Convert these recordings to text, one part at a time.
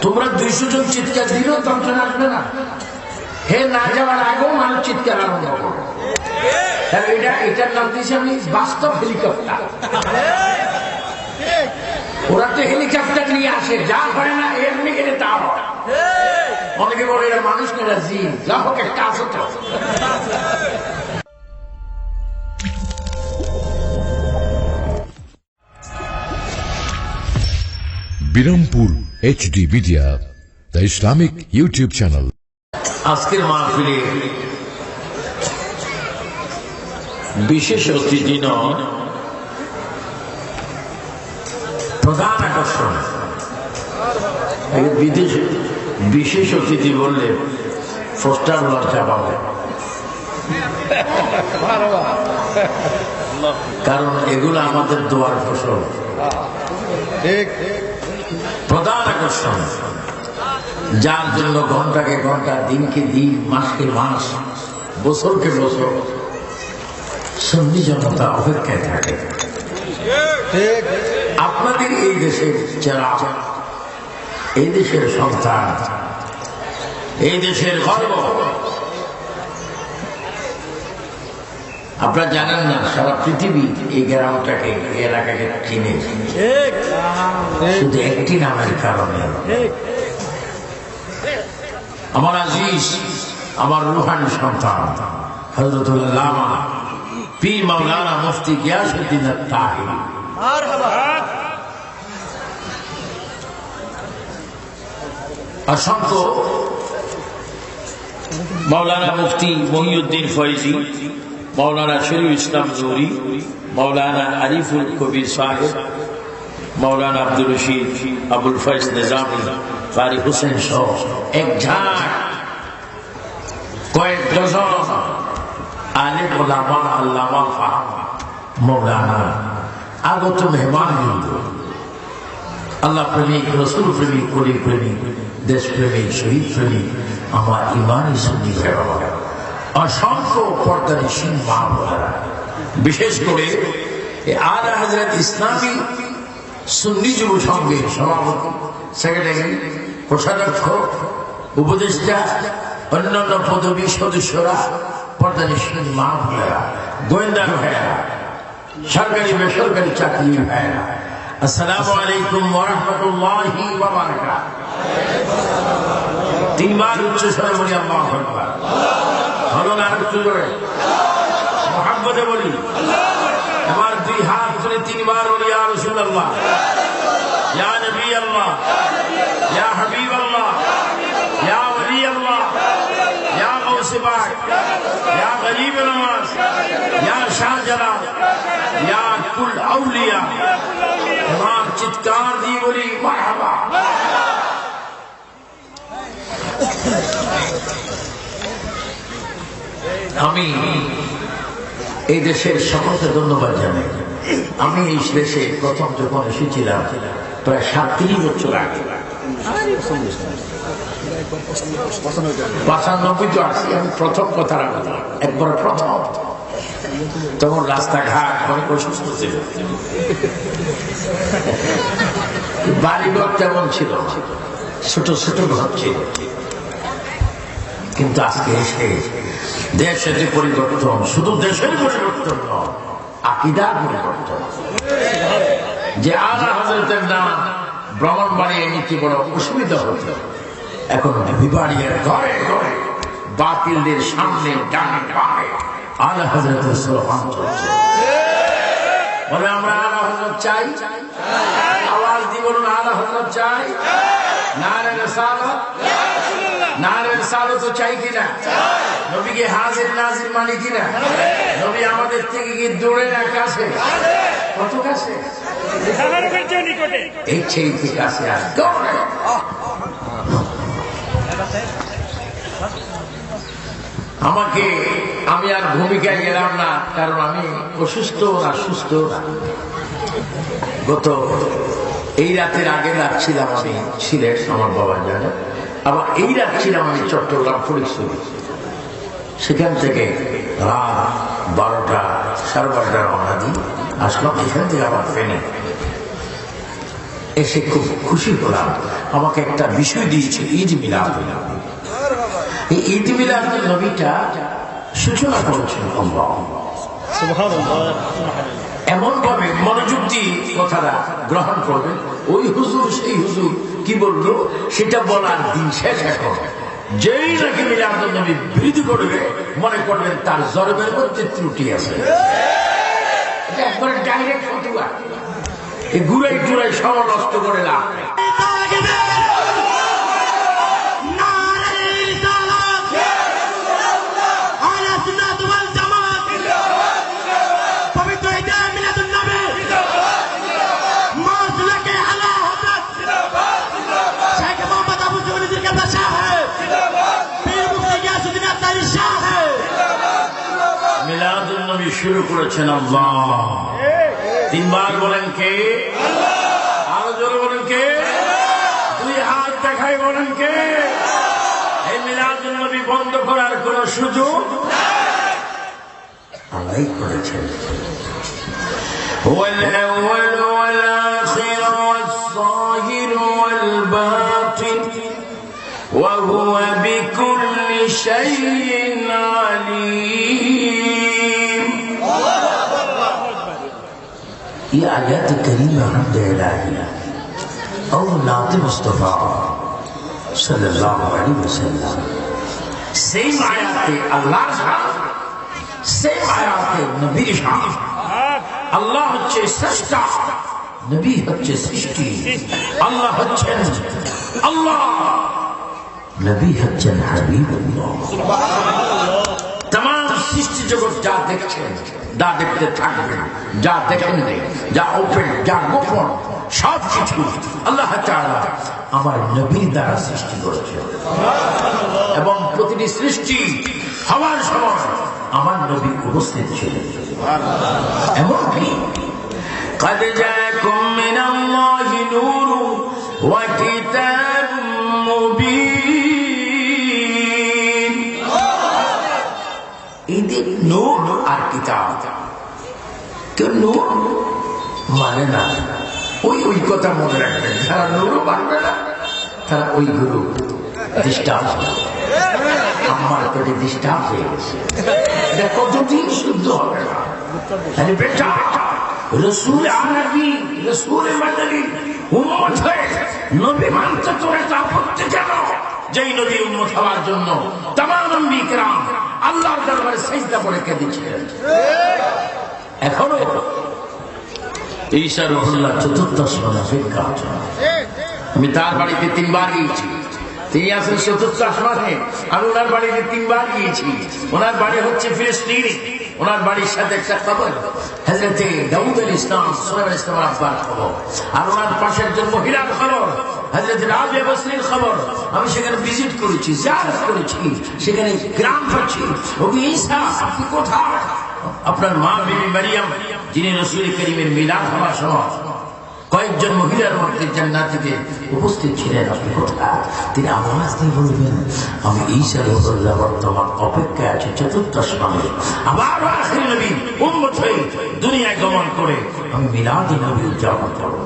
তোমরা 200 জন চিৎকার দিলেও দশজন আসবে না। হে না যাওয়ার আগেও মানুষ চিৎকার আরম্ভ করবে। এটার নাম দিয়েছি আমি বাস্তব হেলিকপ্টার। ওরা তো হেলিকপ্টার নিয়ে আসে, যা হয় না এমনি গেলে তা হয়। অনেকে বলে এরা মানুষ না, এরা জিন। যা হোক একটা আসো তো। Birampur HD media, the Islamic YouTube channel. আজকের মাহফিলে বিশেষ অতিথি নন, প্রধান আকর্ষণ। বিশেষ অতিথি বললে পোস্টার লজ্জা পাবে, কারণ এগুলো আমাদের দোয়ার ফসল। প্রধান আকর্ষণ, যার জন্য ঘন্টাকে ঘন্টা, দিনকে দিন, মাসকে মাস, বছরকে বছর সুন্নি জনতা অপেক্ষায় থাকে। আপনাদের এই দেশের যারা, এই দেশের সন্তান, এই দেশের গর্ব। আপনারা জানেন না, সারা পৃথিবী এই গ্রামটাকে, এই এলাকাকে চিনে শুধু একটি নামের কারণে। আমার আজিজ, আমার রুহানি সন্তান হযরতুল্লামা পীর মাওলানা মুফতি গিয়াসউদ্দিন আত-তাহিরি। অসংখ্য মাওলানা মুফতি মহিউদ্দিন ফয়জি, মাওলানা শরীফ ইসলাম নুরি, মাওলানা আরিফুল কবির সাহেব, মাওলানা আব্দুর রশিদ, আবুল ফয়েজ নিজামী, ফারিক হোসেন সহ এক ঝাঁক, কয়েক ডজন আলেম ওলামা, আল্লামা, ফাহামা, মাওলানা, আগত মেহমানবৃন্দ, আল্লাহ প্রেমিক, রসুল প্রেমিক, কলি প্রেমিক, দেশ প্রেমিক, শহীদ প্রেমিক, আমার ইমানি সুন্নি ভাইরা, অসংখ্য পর্দানিসীন মা বোনেরা, বিশেষ করে আলা হযরত ইসলামী সুন্নি যুব সংঘের সভাপতি, সেক্রেটারি, কোষাধ্যক্ষ, উপদেষ্টা, অন্যান্য পদবী সদস্যরা, পর্দানিসীন মা বোনেরা, গোয়েন্দা ভাইয়েরা, সরকারি বেসরকারি চাকরি ভাইয়েরা, আসসালামু আলাইকুম ওয়া রাহমাতুল্লাহি ওয়া বারাকাতুহু। তিনবার উচ্চ স্বরে বলি আল্লাহু আকবার। ভালো না, একটু জোরে মুহাব্বতে বলি। এবার দুই হাত তুলে তিনবার বলি ইয়া রাসূলুল্লাহ, ইয়া নবী আল্লাহ, ইয়া হাবিব আল্লাহ, ইয়া ওলি আল্লাহ, ইয়া গাউসে পাক, ইয়া গরিব নওয়াজ, ইয়া শাহজালাল, ইয়া কুল আউলিয়া। এবার চিৎকার দিয়ে বলি মারহাবা। আমি এই দেশের সকলকে ধন্যবাদ জানাই। আমি এই দেশে প্রথম যখন এসেছিলাম প্রায় 37 বছর আগে, 95 তো আসি আমি প্রথম কথা রাখলাম, একবার প্রথম। তখন রাস্তাঘাট অনেক অসুস্থ ছিল, বাড়িঘর তেমন ছিল, ছোট ছোট ঘর ছিল। কিন্তু আজকে এসে দেশের যে পরিবর্তন, শুধু দেশের পরিবর্তন নয়, আকীদার পরিবর্তন। যে আলা হযরতের নাম ব্রাহ্মণবাড়িয়ায় নিতে বড় অসুবিধা হতো, এখন বিবাড়িয়ার ঘরে ঘরে, বাতিলদের সামনে, ডানে বামে আলা হযরতের স্লোগান চলছে। বলে আমরা আলা হযরত চাই, আওয়াজ দিয়ে বলুন আলা হযরত চাই। নারে রিসালাত, নারে রিসালাত তো চাই কিনা? নবীকে হাজির নাজির মানি কিনা? নবী আমাদের থেকে কি দূরে না কাছে? কত কাছে? এই চেয়ে কাছে আর আমাকে, আমি আর ভূমিকায় গেলাম না, কারণ আমি অসুস্থ না সুস্থ। গত এই রাতের আগে রাত ছিলাম আমি সিলেট, আমার বাবা জানে। আবার এই রাত ছিলাম আমি চট্টগ্রাম ফরিদপুরে। সেখান থেকে রাত 12টা, 12:30 রওনা দিই, আসলাম এখান থেকে আবার ফেনী। এসে খুব খুশি হলাম, আমাকে একটা বিষয় দিয়েছে ঈদ মিলাদ। এই ঈদ মিলাদ নবীটা সূচনা করেছেন আল্লাহ এমন ভাবে মনোযোগ দিয়ে কথাটা গ্রহণ করবে। ওই হুজুর সেই হুজুর কি বললো সেটা বলার দিন শেষ। এখন যেই নাকি মিলাদ নবী বিরোধী করবে মনে করবেন তার জরবের মধ্যে ত্রুটি আছে। এটা একবারে ডাইরেক্ট ফতুয়া, এই ঘুরাই ঘুরাই সব নষ্ট করে লাভ নেই। মিলাদুন নবী শুরু করেছেন আল্লাহ। তিনবার বলেন কে? আরো জোরে বলেন কে? দুই হাত দেখাই বলেন কে? এই মিলাদুন নবী বন্ধ করার কোন সুযোগ আল্লাহ করেছেন। هو الأول والآخر والظاهر والباطن وهو بكل شيء عليم. ये आयत करीमा हमद इलाही और नात मुस्तफा सल्लल्लाहु अलैहि वसल्लम सेम आयते अल्लाह शान, सेम आयते नबी शान। আল্লাহ হচ্ছে স্রষ্টা, নবী হচ্ছে সৃষ্টি। আল্লাহ হচ্ছেন আল্লাহ, নবী হচ্ছেন হাবিবুল্লাহ। तमाम সৃষ্টি জগৎ যা দেখছেন, যা দেখতে থাকবেন, যা দেখেন যা ওপেন যা গোপন সব কিছু আল্লাহ তাআলা আমার নবীর দ্বারা সৃষ্টি করেছেন। এবং প্রতিটি সৃষ্টি হওয়ার সময় আমার নবী উপস্থিত ছিলেন। এমনকি قد جاءكم من الله نور وكتاب مبين. ঈদের নূর আর কিতাব। কেউ নূর মানে না, ওই কথা মনে রাখবেন। যারা নূরও মানবে না তারা ওই গুরু ডিস্টার্ব, আমার পেটে ডিস্টার্ব হয়ে গেছে, এটা কতদিন শুদ্ধ হবে না। বেটা রসুল আরবি, রসুল মাদানী উম্মত হয়ে নবী মানতে তোর এত আপত্তি কেন? যেই নবী উম্মত হওয়ার জন্য তামাম আম্বিয়া কিরাম আল্লাহর দরবারে সিজদা করে কেঁদেছিলেন। এখনো ঈসা রুহুল্লাহ চতুর্দশ মাসের কাজ। আমি তার বাড়িতে 3 বার গিয়েছি, তিনি আছেন চতুর্থ আসমানে। আমি ওনার বাড়িতে 3 বার গিয়েছি। ওনার বাড়ি হচ্ছে ফিলিস্তিন। ওনার বাড়ির সাথে একটা খবর হযরতে দাউদ আলাইহিস সালাম, সুলাইমান আলাইহিস সালামের আব্বার খবর। আর ওনার পাশে একজন মহিলার খবর, হযরতে রাবিয়া বসরির খবর। আমি সেখানে ভিজিট করেছি, জিয়ারত করেছি, সেখানে গ্রাম পাচ্ছি। ওগো ঈসা আপনি কোথায়? আপনার মা বিবি মারিয়াম যিনি রাসূল করিমের মিলাদ হওয়ার সময় কয়েকজন মহিলার মধ্যে জান্নাতীতে উপস্থিত ছিলেন, আপনি কোথায়? তিনি আওয়াজ দিয়ে বলবেন, আমি ঈসা রাসূলুল্লাহ বর্তমান অপেক্ষায় আছি চতুর্থ আসমানে। আবার আখির নবী উম্মত হয়ে দুনিয়ায় গমন করে আমি মিলাদ নবী উদযাপন করব।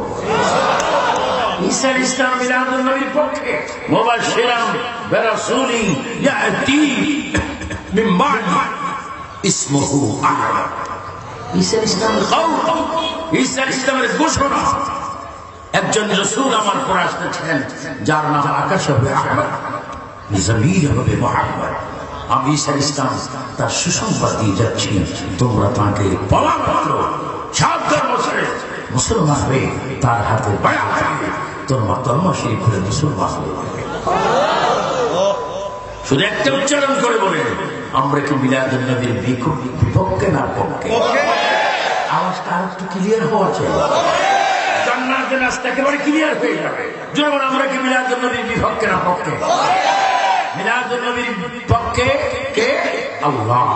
ঈসা ইসলাম মিলাদ নবীর পক্ষে মুবাশশিরান বিরাসূলিন ইয়াতি মিন বা'দি ইসমুহু আহমদ। ঈসা ইসলামের কওম, ঈসা ইসলামের ঘোষণা, একজন রাসূল আমার পর আসতেছেন যার নাম আকাশ হবে আহমদ, জমির হবে মুহাম্মদ। আমি ঈসা ইসলাম তার সুসংবাদ দিয়ে যাচ্ছি, তোমরা তাকে পালন করো। ৭ বছরে মুসলমান হয়ে তার হাতে বায়াত হবে, তোমরা কলমা শরীফ পড়ে মুসলমান হবে। শুধু একটা উচ্চারণ করে বলে, আমরা কি মিলাদুন নবীর বিপক্ষে না পক্ষে? আওয়াজটা আর একটু ক্লিয়ার হওয়া চাই, জান্নাতের রাস্তা একেবারে ক্লিয়ার হয়ে যাবে। যখন আমরা কি মিলাদুন নবীর বিপক্ষে না পক্ষে? মিলাদুন নবীর পক্ষে কে? আল্লাহ,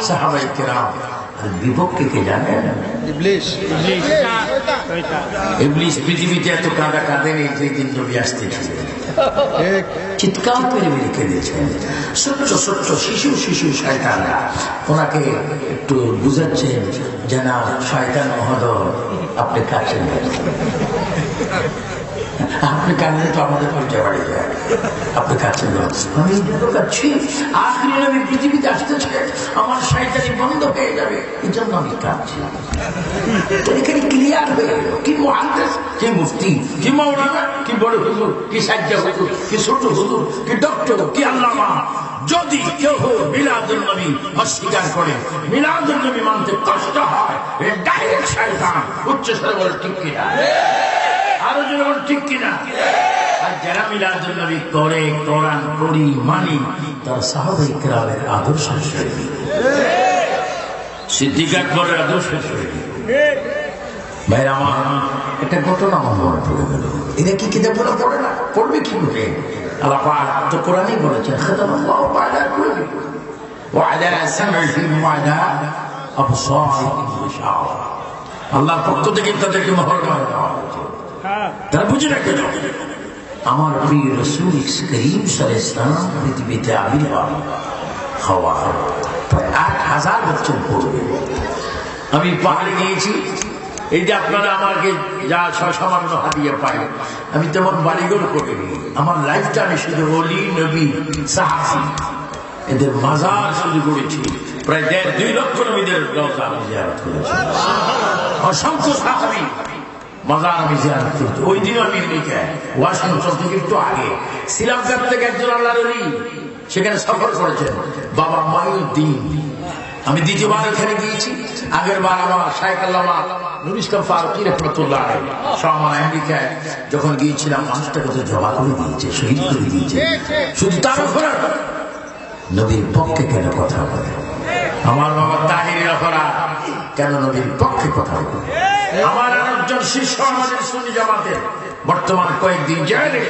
সাহাবায়ে কেরাম। আর বিপক্ষে কে জানেন? ইবলিস। ইবলিস পৃথিবীতে এত কাঁদা কাঁদেনি যেই দিন নবী আসতেছিলেন, চিৎকার করে বেরিয়ে কেঁদেছেন। ছোট্ট ছোট্ট শিশু শয়তানরা ওনাকে একটু বুঝাচ্ছেন যে না শয়তান মহোদয় আপনি কাছেন। আপনি কাঁদলে তো আমাদের পরিচয় বাড়ি যায়, আপনি কাছেন না। আমি এই জন্য কাঁদছি, আখরি নবী পৃথিবীতে আসতেছে, আমার শয়তানি বন্ধ হয়ে যাবে, এই জন্য আমি কাঁদছি। এখানে ক্লিয়ার হয়ে গেল কি মুহাদ্দিস, কি মুফতি, কি মাওলানা, কি বড় হুজুর, কি সাজ্জা হুজুর, কি ছোট হুজুর, কি ডক্টর, কি আল্লামা, যদি কেউ মিলাদুল নবী অস্বীকার করে, মিলাদুল নবী মানতে কষ্ট হয়, ডাইরেক্ট শয়তান। উচ্চ স্বরে বলে ঠিক কিনা, আরো জোরে বলে ঠিক কিনা। আর যারা মিলাদুল নবী করে, কোরআন পড়ি, মানি, তারা সাহাবায়ে কেরামের আদর্শ শৈলী, সিদ্দিক আকবরের আদর্শ শৈলী। ভাই আমার একটা ঘটনা আমার মনে পড়ে গেল। এটা কি কিতাব পড়ে না, পড়বে কি করে? আল্লাহ পাক তো কোরআনই বলেছেন, খাতামাল্লাহু আলা কুল্লি ওয়া আলা সামইহিম ওয়া আলা আবসারিহিম গিশাওয়া। আল্লাহর পক্ষ থেকে তাদেরকে মোহর মারা দেওয়া হয়েছে। তারা বুঝে না কেন? আমার প্রিয় রাসূল করিম সাল্লাল্লাহু আলাইহি ওয়াসাল্লাম পৃথিবীতে আবির্ভাব হওয়ার প্রায় ৮,০০০ বছর পূর্বে আমি পাহাড়ে গিয়েছি। এই যে আপনারা আমাকে যা সামান্য হাদিয়া পাই, আমি তেমন বাড়িঘর করিনি। আমার লাইফটা আমি শুধু ওলি, নবী, সাহাবী এদের মাজার শুরু করেছি। প্রায় ১.৫-২ লক্ষ নবীদের রওজা আমি জিয়ারত করেছি, অসংখ্য সাহাবী মাজার আমি জিয়ারত করেছি। ওই দিন আমি আমেরিকায় ওয়াশিংটন থেকে একটু আগে শ্রীলঙ্কার থেকে একজন আল্লাহর ওলি সেখানে সফর করেছেন, বাবা মাইউদ্দিন। আমি দ্বিতীয়বার এখানে গিয়েছি। আগের বার আমার শাইখ আল্লামা নুরুল ইসলাম ফারুকী রাহমাতুল্লাহ আলাইহি আমার আমেরিকায় যখন গিয়েছিলাম, মানুষটাকে তো জবা করে দিয়েছে, শহীদ করে দিয়েছে। শুধু তার উপরে নবীর পক্ষে কেন কথা বলে? আমার বাবা তাহির রাফারা কেন নবীর পক্ষে কথা বলে? আমার আরেকজন শিষ্য আমাদের সুন্নি জামাতের বর্তমান কয়েকদিন জেলে,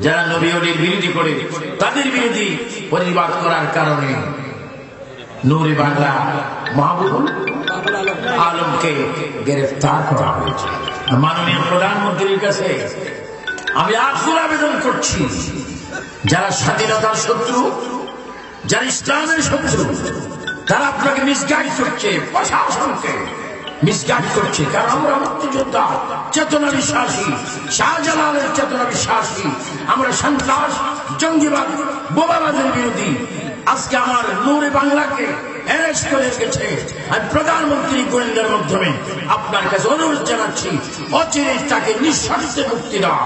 যারা নবী ওলির বিরোধী করে, তাদের বিরোধী প্রতিবাদ করার কারণে নূরে বাংলা মাহবুবুল আলমকে গ্রেফতার করা হয়েছে। মাননীয় প্রধানমন্ত্রীর কাছে আমি আকুল আবেদন করছি, যারা স্বাধীনতার শত্রু, যারা ইসলামের শত্রু, তারা আপনাকে মিসগাইড করছে, প্রশাসনকে মিসগাইড করছে। কারণ আমরা মুক্তিযোদ্ধা, চেতনা বিশ্বাসী, শাহজালালের চেতনা বিশ্বাসী। আমরা সন্ত্রাস, জঙ্গিবাদ, বোমাবাজের বিরোধী। আজকে আমার নূরে বাংলাকে অ্যারেস্ট করে গেছে। আমি প্রধানমন্ত্রী গোয়েন্দার মাধ্যমে আপনার কাছে অনুরোধ জানাচ্ছি, অচিরে তাকে নিঃশর্তে মুক্তি দাও।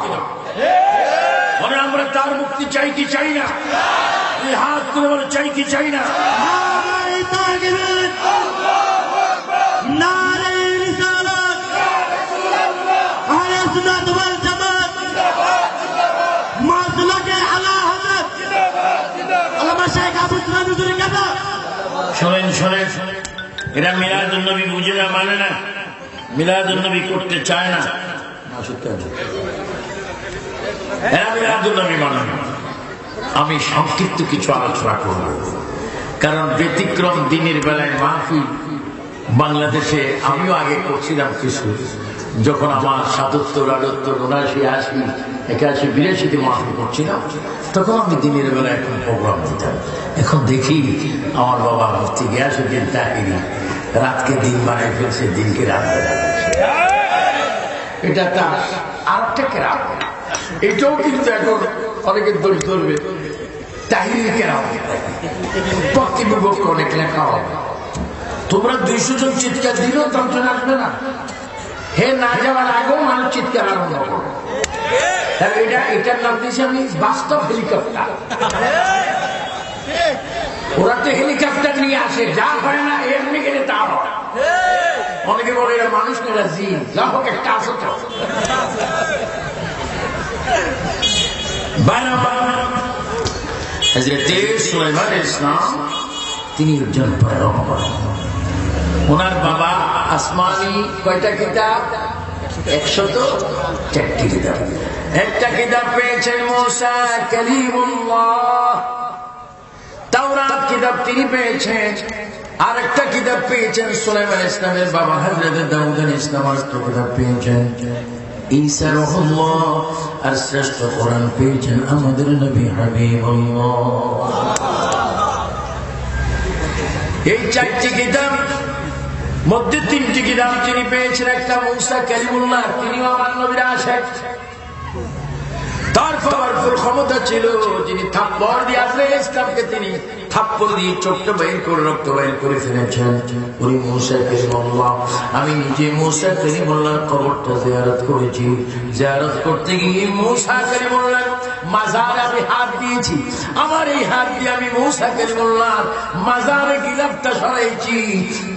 মানে আমরা তার মুক্তি চাই কি চাই না? এই হাত তুলে বলে চাই কি চাই না? শোনেন শোনেন, এরা মিলাদুন নবী বুঝে না, মানে না, মিলাদুন নবী করতে চায় না, এরা মিলাদুন নবী মানে না। আমি সংক্ষিপ্ত কিছু আলোচনা করব, কারণ ব্যতিক্রম দিনের বেলায় মাহফিল বাংলাদেশে আমিও আগে করছিলাম কিছু। যখন আমার ৭৭, ৭৮, ৭৯, ৮০, ৮১, ৮২ মাহফিল করছিলাম, তখন আমি দিনের বেলা এখন প্রোগ্রাম দিতাম। এখন দেখি আমার বাবা মুফতি গিয়াসউদ্দিন তাহিরি রাতকে দিন বানায় ফেলছে, দিনকে রাত বানাচ্ছে। এটা তার আরেকটা কেরাম। এটাও কিন্তু এখন অনেকে দোষ ধরবে, তাহিরি কেরাম, পক্ষে বিপক্ষে অনেক লেখা হবে। তোমরা ২০০ জন চিৎকার দিলেও তখন আসবে না। হে না যাওয়ার আগেও মানুষ চিৎকার আরম্ভ করবে। এটার নাম দিয়েছি আমি বাস্তব হেলিকপ্টার। ওরা তো হেলিকপ্টার নিয়ে আসে, যা হয় না এমনি গেলে তা হয়। অনেকে বলে এরা মানুষ না, এরা জিন। যা হোক একটা আসো তো। হযরতে সুলাইমান ইসলাম তিনি একজন পয়গম্বর। ওনার বাবা আসমানি কয়টা কিতাব? ১০৪টি কিতাব। একটা কিতাব পেয়েছেন মূসা কালিমুল্লাহ, তাওরাত কিতাব তিনি পেয়েছেন। আর একটা কিতাব পেয়েছেন সুলাইমান ইসলামের বাবা হযরত দাউদ আলাইহিস সালাম, আর একটা কিতাব পেয়েছেন ঈসা রুহুল্লাহ, আর শ্রেষ্ঠ কোরআন পেয়েছেন আমাদের নবী হাবিবুল্লাহ। এই ৪টি কিতাব মধ্যে ৩টি কিতাব তিনি পেয়েছেন। একটা মূসা কালিমুল্লাহ, তিনিও আমার নবীর আশিক। তার পাওয়ারফুল ক্ষমতা ছিল, যিনি থাপ্পড় দিয়ে আসলে ইসলামকে তিনি থাপ্পড় দিয়ে চোখটা বের করে রক্ত বের করে ফেলেছেন। উনি মুসা কালিমুল্লাহ। আমি নিজে মুসা কালিমুল্লাহর কবরটা জিয়ারত করেছি। জিয়ারত করতে গিয়ে মুসা কালিমুল্লাহর মাজারে আমি হাত দিয়েছি। আমার এই হাত দিয়ে আমি মুসা কালিমুল্লাহর মাজারে গিলাফটা সরাইছি।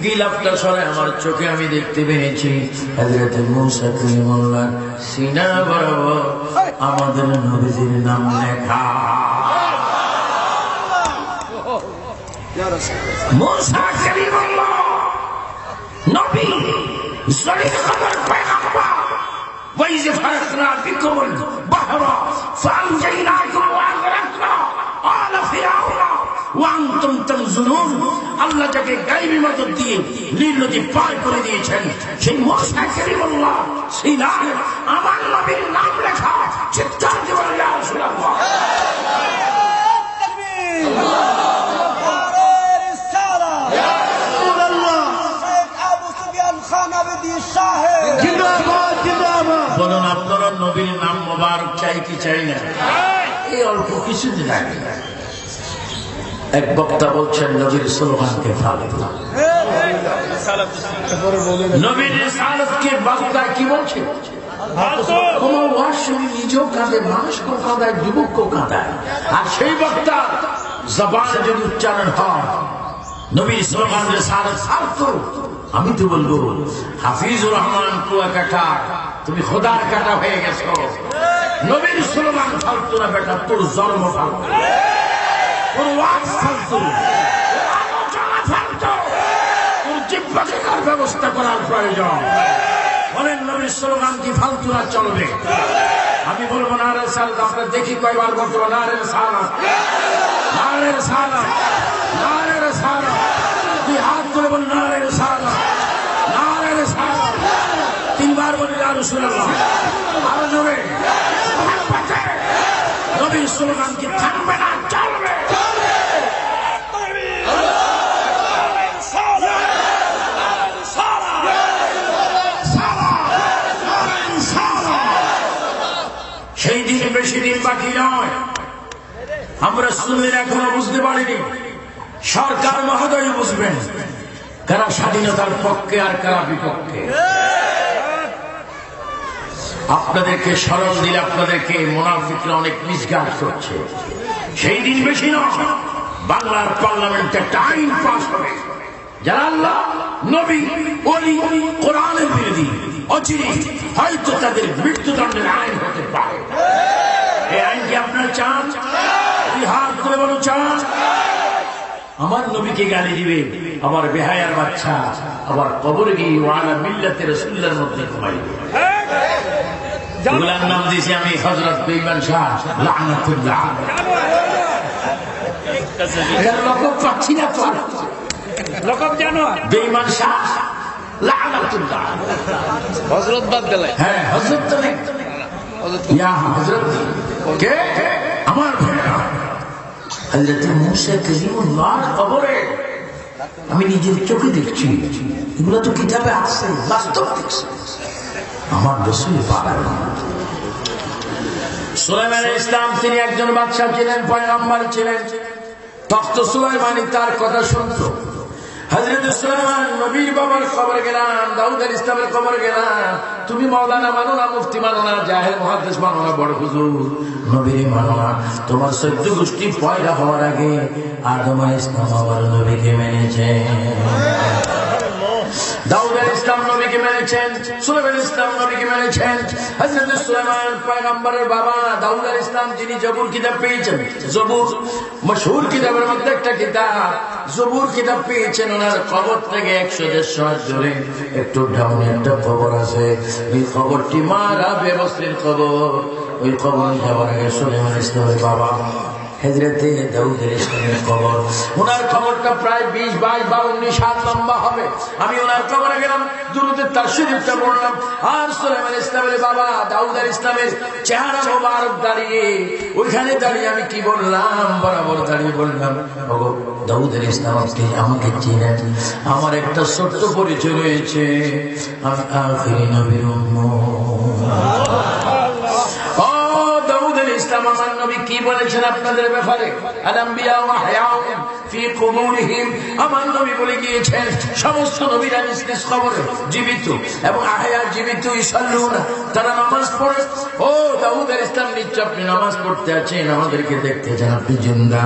গিলাফটা সরাই আমার চোখে আমি দেখতে পেয়েছি হযরত মুসা কালিমুল্লাহর সিনা বরাবর আমাদের নবীজির নাম লেখা। মুসা কালিমুল্লাহ নবী, জলিল কদর পয়গম্বর। وإذ فرقنا بكم البحر فأنجيناكم وأغرقنا آل فرعون وأنتم تنظرون। আল্লাহ যাকে গায়বী মদদ দিয়ে নীল নদী পার করে দিয়েছেন, সেই মুসা কালিমুল্লাহ সিনায় আমার নবীর নাম লেখা। চিৎকার দিয়ে বলেন ইয়া রাসূলুল্লাহ। বলুন আপনারা নবীর নাম মোবারক চাই কি চাই না? এই অল্প কিছুদিন আগে এক বক্তা বলছেন নবীর স্লোগানকে ফালে না। নবীর রিসালাতকে বক্তা কি বলছে? কোন ওয়াজ শুনি নিজেও কাঁদে, মানুষকেও কাঁদায়, যুবককেও কাঁদায়। আর সেই বক্তা জবানে যদি উচ্চারণ হয় নবীর স্লোগান রিসালাত ফালতু, আমি তো বলবো হাফিজুর রহমান কুয়াকাটা, তুমি খোদার কাটা হয়ে গেছো। নবীর স্লোগান ফালতু না বেটা, তোর জন্ম ফালতু, তোর ওয়াজ ফালতু, তোর আলোচনা ফালতু, তোর জিহ্বাকে কার ব্যবস্থা করার প্রয়োজন। বলেন নবীর স্লোগান কি ফালতু না চলবে? আমি বলবো না রে সালাত। আপনার দেখি কয়বার বলতে না রে সালাত, না রে সালাত, না রে সালাত। তুই হাত তুলে বল না রে সালাত, না রে সালাত। তিনবার বলি ইয়া রাসূলুল্লাহ। আরো জোরে। নবীর স্লোগান কি থাকবে না চলবে? সেই দিনে বেশি দিন বাকি নয়। আমরা সুন্নিরা এখনো বুঝতে পারিনি। সরকার মহোদয় বুঝবেন কারা স্বাধীনতার পক্ষে আর কারা বিপক্ষে। আপনাদেরকে স্মরণ দিলে আপনাদেরকে মুনাফিকরা অনেক মিসগাইড করছে। সেই দিন বেশি নয়, বাংলার পার্লামেন্টে একটা আইন পাস হবে, যারা আল্লাহ, নবী, ওলি, কোরআনের বিরোধী, অচিরে হয়তো তাদের মৃত্যুদণ্ডের আইন হতে পারে। এই আইন কি আপনার চান? হাত করে বলো চান? আমার নবীকে গালি দিবে, আমার বেহায়ার বাচ্চা আবার কবরে গিয়ে ওয়ালা মিল্লাতে রাসূলুল্লাহর মধ্যে ঘুমাই। ওগুলার নাম দিয়েছি আমি হযরত বেঈমান শাহ লাআনাতুল্লাহ। এর লকব পাচ্ছি না তো, লকব জানো? বেঈমান শাহ লাআনাতুল্লাহ। হযরত বাদ দিলে, হ্যাঁ হযরত তো নেই, ইয়া হযরত কে? আমার ভাইরা হযরত মুসা কালিমুল্লাহর কবরে আমি নিজের চোখে দেখছি। এগুলো তো কিতাবে আছে, বাস্তব দেখছি। আমার রাসূল পাক সুলাইমান আলাইহিস সালাম তিনি একজন বাদশা ছিলেন, পয়গম্বর ছিলেন। তখ্ত সুলাইমানি তার কথা শুনতো। হযরত সুলাইমান নবীর বাবার কবরে গেলাম, দাউদ আলাইহিস সালামের কবরে গেলাম। তুমি মাওলানা মানো না, মুফতি মানো না, জাহেল মুহাদ্দিস মানো না, বড় হুজুর নবীর মানো না। তোমার 14 গোষ্ঠী পয়দা হওয়ার আগে আদম আলাইহিস সালাম আমার নবীকে মেনেছে। দাউদ আলাইহিস সালাম নবীকে মেনেছেন, সুলাইমান আলাইহিস সালাম নবীকে মেনেছেন। হযরত সুলাইমান পয়গম্বরের বাবা দাউদ আলাইহিস সালাম যিনি জবুর কিতাব পেয়েছেন, জবুর মশহুর কিতাবের মধ্যে একটা কিতাব জবুর কিতাব পেয়েছেন। ওনার কবর থেকে 100-150 হাত দূরে একটু ডাউনে একটা কবর আছে। ওই কবরটি মারা ব্যবস্থিত কবর। ওই কবর যাওয়ার আগে সুলাইমান আলাইহিস সালামের বাবা হযরতে দাউদ আলাইহিস সালামের কবর, ওনার কবরটা প্রায় 20-22 বা 19 হাত লম্বা হবে। আমি ওনার কবরে গেলাম, দুরূদের তাশরীফটা পড়লাম। আর সুলাইমান আলাইহিস সালামের বাবা দাউদ আলাইহিস সালামের চেহারা মোবারক দাঁড়িয়ে, ওইখানে দাঁড়িয়ে আমি কি বললাম, বরাবর দাঁড়িয়ে বললাম, ওগো দাউদ আলাইহিস সালাম আপনি আমাকে চিনেন? আমার একটা ছোট্ট পরিচয় রয়েছে, আমি আখিরি নবীর উম্মত। ও দাউদ আলাইহিস কি বলেছেন আপনাদের ব্যাপারে? আল-আম্বিয়া ওয়াহয়াউন ফি কুবুরিহিম, আমার নবী বলে গিয়েছেন সমস্ত নবীরা নিজ নিজ কবরে জীবিত, এবং আহয়া জীবিত, ইসাল্লুনা, তারা নামাজ পড়ে। ও দাউদ আলাইহিস সালাম, নিশ্চয় আপনি নামাজ পড়তে আছেন, আমাদেরকে দেখতে চান, আপনি জিন্দা।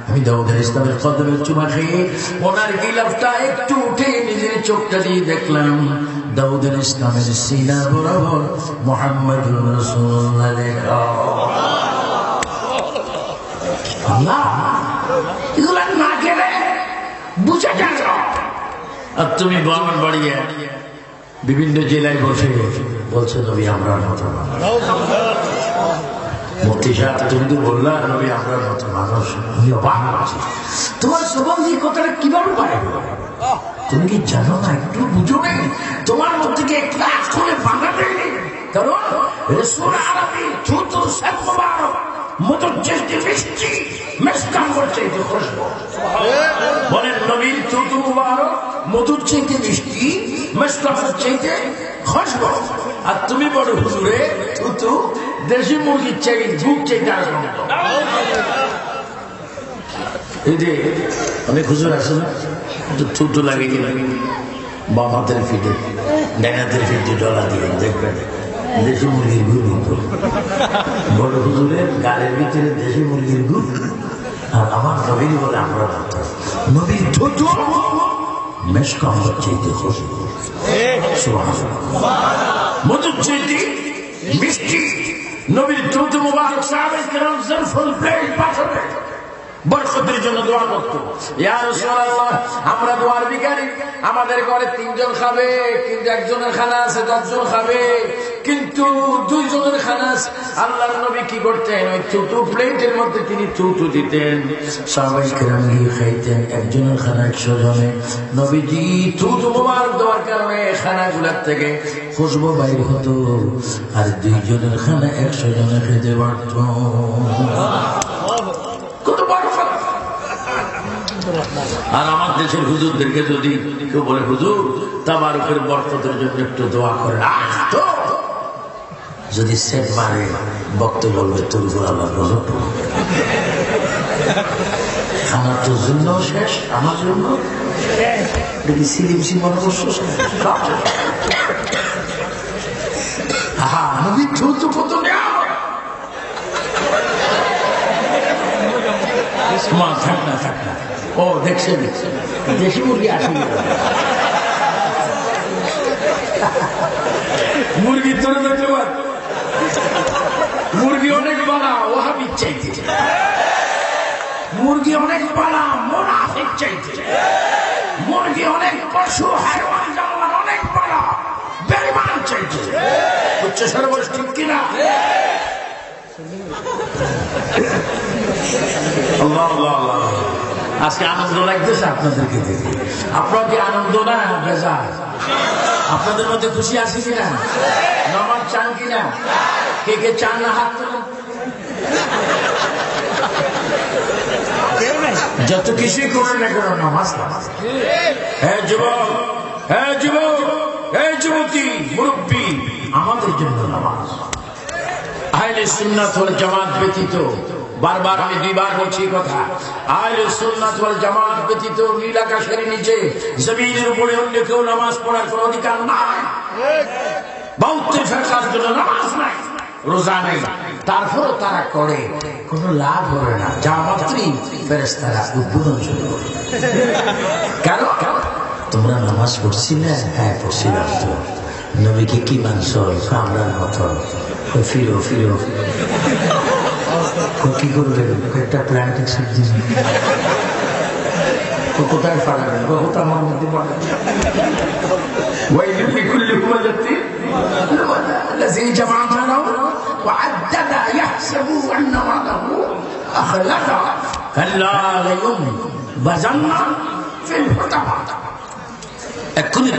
আমি দাউদ আলাইহিস সালামের কদমে চুমা খেয়ে ওনার গিলাফটা একটু উঠে নিজের চোখটা দিয়ে দেখলাম দাউদ আলাইহিস সালামের সিনা বরাবর মুহাম্মাদুর রাসূলুল্লাহ লেখা। আল্লাহ, এগুলা না গেলে বুঝে গেল। আর তুমি বামন বাড়িয়ে বিভিন্ন জেলায় বসে বলছো নবী আমরা মতো মুফতি সাহেব, তুমি তো বললা নবী আমরা মতো মানুষ। তোমার সবাই এই কথাটা কিভাবে পারে? তুমি কি জানো না, একটু বুঝো নেই তোমার মধ্যে কি একটু আসলে বাধা নেই? কারণ রাসূল আরবি থুতু সাত মুবারক মধুর চেষ্টি মিষ্টি মেসকাম করছে যে খুশবু। বলেন নবীর থুতু মুবারক মধুর চাইতে মিষ্টি, মেসকামের চাইতে খুশবু। আর তুমি বড় হুজুরে থুতু দেশি মুরগির চাই বুক চাইতে আসবে। এই যে অনেক হুজুর আছে না, থুতু লাগিয়ে দিলেন বাম হাতের ফিটে, ডান হাতের ফিটে ডলা দিয়ে দেখবেন দেশি মুরগির গুড় হতো। বড় হুজুরের গালের ভিতরে দেশি মুরগির গুড়, আর আমার নবীর বলে আমরা নবীর থুতু মেশকাম চাইতে খুশবু, মধুর চাইতে মিষ্টি। নবীর থুতু মুবারক সাহাবায়ে কেরাম ফুল প্লেট পাঠাবে বরকতের জন্য দোয়া করতো। ইয়া রাসূলুল্লাহ, আমরা দোয়ার ভিখারি, আমাদের ঘরে 3 জন খাবে, কিন্তু একজনের খানা আছে 10 জন খাবে, কিন্তু 2 জনের খানা আছে। আল্লাহর নবী কি করতেন? ওই থুতু প্লেটের মধ্যে তিনি থুতু দিতেন, সাহাবায়ে কেরাম গিয়ে খাইতেন। একজনের খানা 100 জনে। নবীজি থুতু মুবারক দেওয়ার কারণে খানাগুলোর থেকে খুশবু বাইর হতো, আর 2 জনের খানা 100 জনে খেতে পারত। আর আমার দেশের হুজুরদেরকে যদি কেউ বলে হুজুর তাবারুকের বরকতের জন্য একটু দোয়া করে, তো যদি সেট মারে বক্তব্য বলবে তোর আল্লাহ গজব। আমার তোর জন্য শেষ, আমার জন্য দেখি সিলিমসি মনে করছো। হ্যাঁ, নবী থুতু কত নেওয়া থাক না থাক না। ও দেখছে দেশি মুরগি আসেনি, মুরগি তোর দেখতে পার, মুরগি অনেক বাড়া ওয়াহাবি চাইতে, মুরগি অনেক বাড়া মুনাফিক চাইতে, মুরগি অনেক পশু হাইওয়ান জানোয়ার অনেক বাড়া বেঈমান চাইতে। উচ্চ সর্বশ ঠিক কিনা? আল্লাহ আল্লাহ আল্লাহ। আজকে আনন্দ লাগতেছে আপনাদেরকে দেখে। আপনারা কি আনন্দ না বেজার? আপনাদের মধ্যে খুশি আছে কিনা? নামাজ চান কিনা? কে কে চান না হাত তুলুন। যত কিছুই করেন না কেন নামাজ নামাজ। হ্যাঁ যুবক, হ্যাঁ যুবক, হ্যাঁ যুবতী, মুরব্বী, আমাদের জন্য নামাজ। আহলে সুন্নাত ওয়াল জামাত ব্যতীত, বারবার আমি 2 বার বলছি কথা, আহলে সুন্নাত ওয়াল জামাত ব্যতীত নীল আকাশের নিচে জমিনের উপরে অন্য কেউ নামাজ পড়ার কোন অধিকার নাই। 72 ফেরকার জন্য নামাজ নাই, রোজা নেই, তারপরও তারা করে, কোনো লাভ হবে না। যা মাত্রই ফেরেশতারা উদ্বোধন শুরু করে। কেন? তোমরা নামাজ পড়ছিলে? হ্যাঁ পড়ছিলাম। তো নবীকে কি মানছ? আমরা মতো। ফিরো ফিরো। কি করবেন? একটা প্ল্যান্টিক সবজি কোথায় পাঠাবেন? কোথা আমার মধ্যে পাঠাবেন? الذي جمع ماله وعدد يحسب أن ماله أخلده كلا لينبذن في الحطمة। এক্ষুনি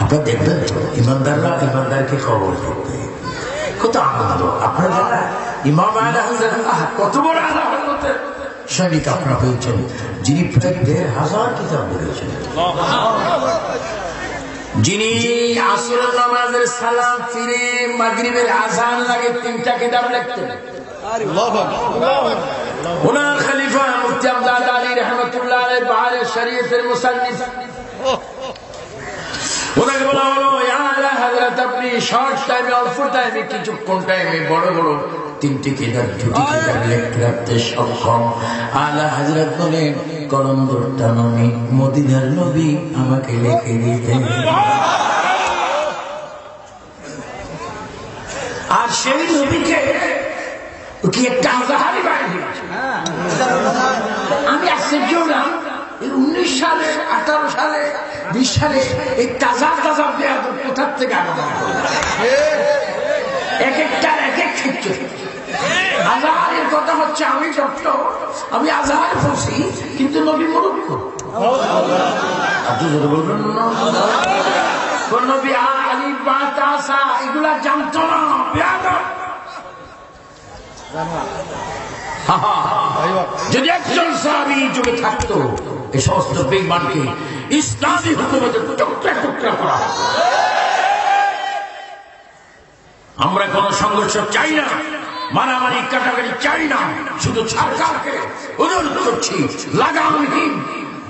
আপনারা দেখবেন ইমানদাররা ইমানদারকে খবর করবে, কত আনন্দ। আপনারা ইমাম আলা হযরত কত বড় আলা হযরতের সৈনিক আপনারা হয়েছেন, যিনি প্রায় ১৫০০ কিতাব লিখেছেন, যিনি আসরের নামাজের সালাম ফিরে মাগরিবের আযান লাগে 3টা কিতাব লিখতেন। ওনার খলিফা মুফতি আমজাদ আলী রহমতুল্লাহ আলাইহি বাহারে শরীয়তের মুসান্নিফ, ওনাকে বলা হলো ইয়া আলা হযরত, আপনি শর্ট টাইমে, অল্প টাইমে, কিছুক্ষণ টাইমে বড় বড় তিনটি কিতাব, দুটি কিতাব লিখতে রাখতে সক্ষম। আলা হযরত বলেন, কলন্দরটা নবী, মদিনার নবী আমাকে লিখে দিতেন। আর সেই নবীকে কি একটা আজাহারি বাহিনী। আমি আশ্চর্য হলাম, 19 সালে, 18 সালে, 20 সালে এই তাজা তাজা বেয়াদব কোথার থেকে আগমন করল। এক একটার এক এক ক্ষেত্রে আজাহারের কথা হচ্ছে, আমি ডক্টর, আমি আজাহার বলছি, কিন্তু নবী মূর্খ। বলবেন না কোন নবী আলী বাতাসা এগুলা জানতো না, বেয়াদব। যদি একজন সাহাবী যুগে থাকতো, এই সমস্ত বেঈমানকে ইসলামী হুকুমতে টুকরা টুকরা করা। আমরা কোন সংঘর্ষ চাই না, মারামারি কাটাকাটি চাই না, শুধু সরকারকে অনুরোধ করছি, লাগামহীন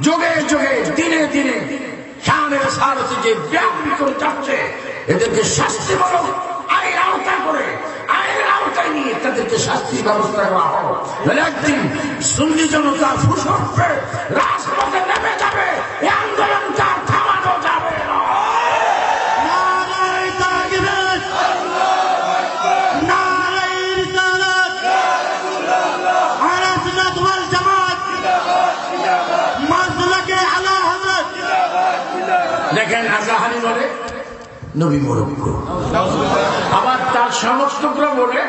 যোগে যোগে দিনে দিনে শানের সারথে যে ব্যাপী করে যাচ্ছে, এদেরকে শাস্তিমূলক আইন আওতা করে, আইনের আওতায় নিয়ে তাদেরকে শাস্তির ব্যবস্থা করা হোক। একদিন সুন্নি জনতা ফুসবে, রাজপথে নেমে যাবে, এই আন্দোলনটা আর থামানো যাবে না। দেখেন, আজাহারি বলে নবী মূর্খ, আবার তার সমর্থকরা বলে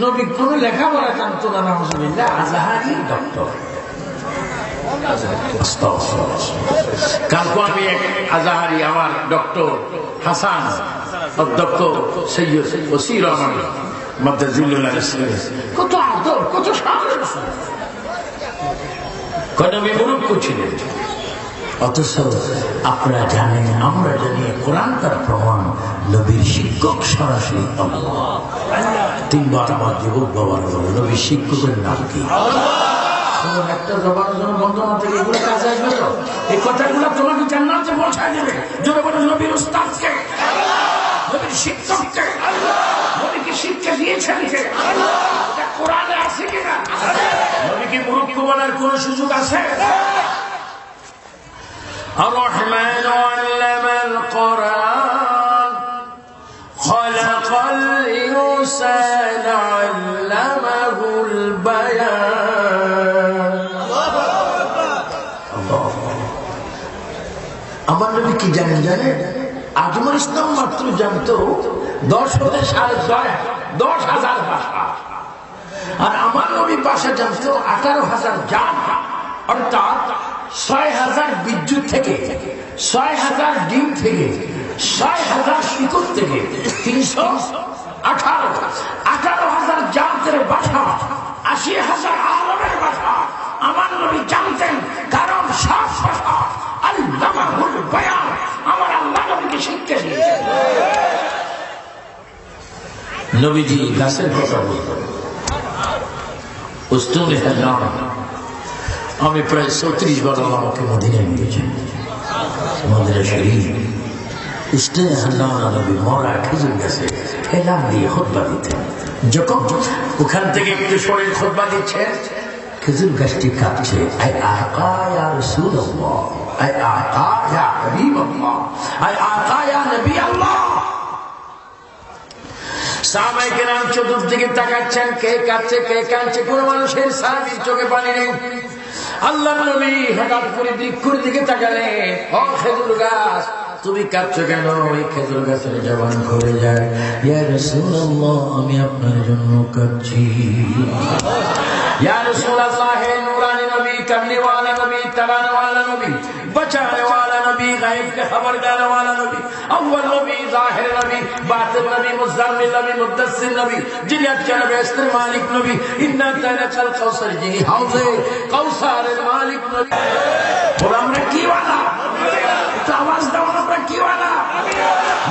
নবী কোন লেখাপড়া জানতো না, নাউজুবিল্লাহ, আজাহারি ডক্টর। কালকে আমি এক আজাহারি, আমার ডক্টর হাসান, অধ্যক্ষ সৈয়দ ওসির রহমান মাদ্দাজিল্লাহ, কত আদর, কত সাহস, নবী মূর্খ ছিলেন। অথচ আপনারা জানেন, আমরা জানি, কোরআন তার প্রমাণ, নবীর শিক্ষক সরাসরি আল্লাহ। 3 বার আমার যুবক বাবার বলে, নবীর শিক্ষকের নাম কি? একটা জবানের জন্য বন্ধ না থেকে এগুলো কাজে আসবে তো? এই কথাগুলো তোমাকে জান্নাতে পৌঁছায় দেবে। যদি বলে নবীর উস্তাদকে, নবীর শিক্ষককে, নবীকে শিক্ষা দিয়েছেন কে? এটা কোরআনে আছে কিনা? নবীকে মূর্খ বলার কোন সুযোগ আছে? الرحمن علم القرآن خلق الإنسان علمه البيان। আমার নবী কি জানেন? আজমল ইসলাম মাত্র জানতো 10 হতে 10,000 ভাষা, আর আমার নবী ভাষা জানতো 18,000 জাত, অর্থাৎ 6,000 বিদ্যুৎ থেকে, 6,000 ডিম থেকে, 6,000 শিকড় থেকে, 318,000 জাতের ভাষা, 80,000 আরবের ভাষা আমার নবী জানতেন। কারণ সব ভাষা আল্লামাহুল বায়ান, আমার আল্লাহ নবীকে শিক্ষা দিয়েছেন। নবীজি গাছের কথা বলতেন, উস্তুনে হান্নান। আমি প্রায় 34 বার আমাকে মদিনায় নিয়েছেন, মদিনা শরীফ। উস্তুনে হান্নান নবী মরা খেজুর গাছে এলাম দিয়ে খুতবা দিতেন। যখন ওখান থেকে একটু সরে খুতবা দিচ্ছে, খেজুর গাছটি কাঁপছে। আই আকা ইয়া রাসূলুল্লাহ, আই আকা ইয়া হাবিবাল্লাহ, আই আকা ইয়া নবী আল্লাহ। সাহাবায়ে কেরাম চতুর্দিকে তাকাচ্ছেন, কে কাঁদছে কে কাঁদছে, কোন মানুষের সাহাবীর চোখে পানি নেই। আল্লাহ নবী হঠাৎ করে বৃক্ষের দিকে তাকালেন, ও খেজুর গাছ, তুমি কাঁদছো কেন? ওই খেজুর গাছের জবান খুলে যায়, ইয়া রাসূলুল্লাহ, আমি আপনার জন্য কাঁদছি। ইয়া রাসূলুল্লাহ, হে নূরানি নবী, करने वाला नबी, तराने वाला नबी, बचाने वाला नबी, गायब के खबर देने वाला नबी, अव्वल नबी, जाहिर नबी, बातिन नबी, मुज़म्मिल नबी, मुद्दस्सिर नबी, जिन्नत के नबी, अस्तर मालिक नबी, इन्ना तनकल कौसर जी हाउज़े कौसर मालिक नबी। और আমরা কি वाला তো আওয়াজ দাও, আমরা কি वाला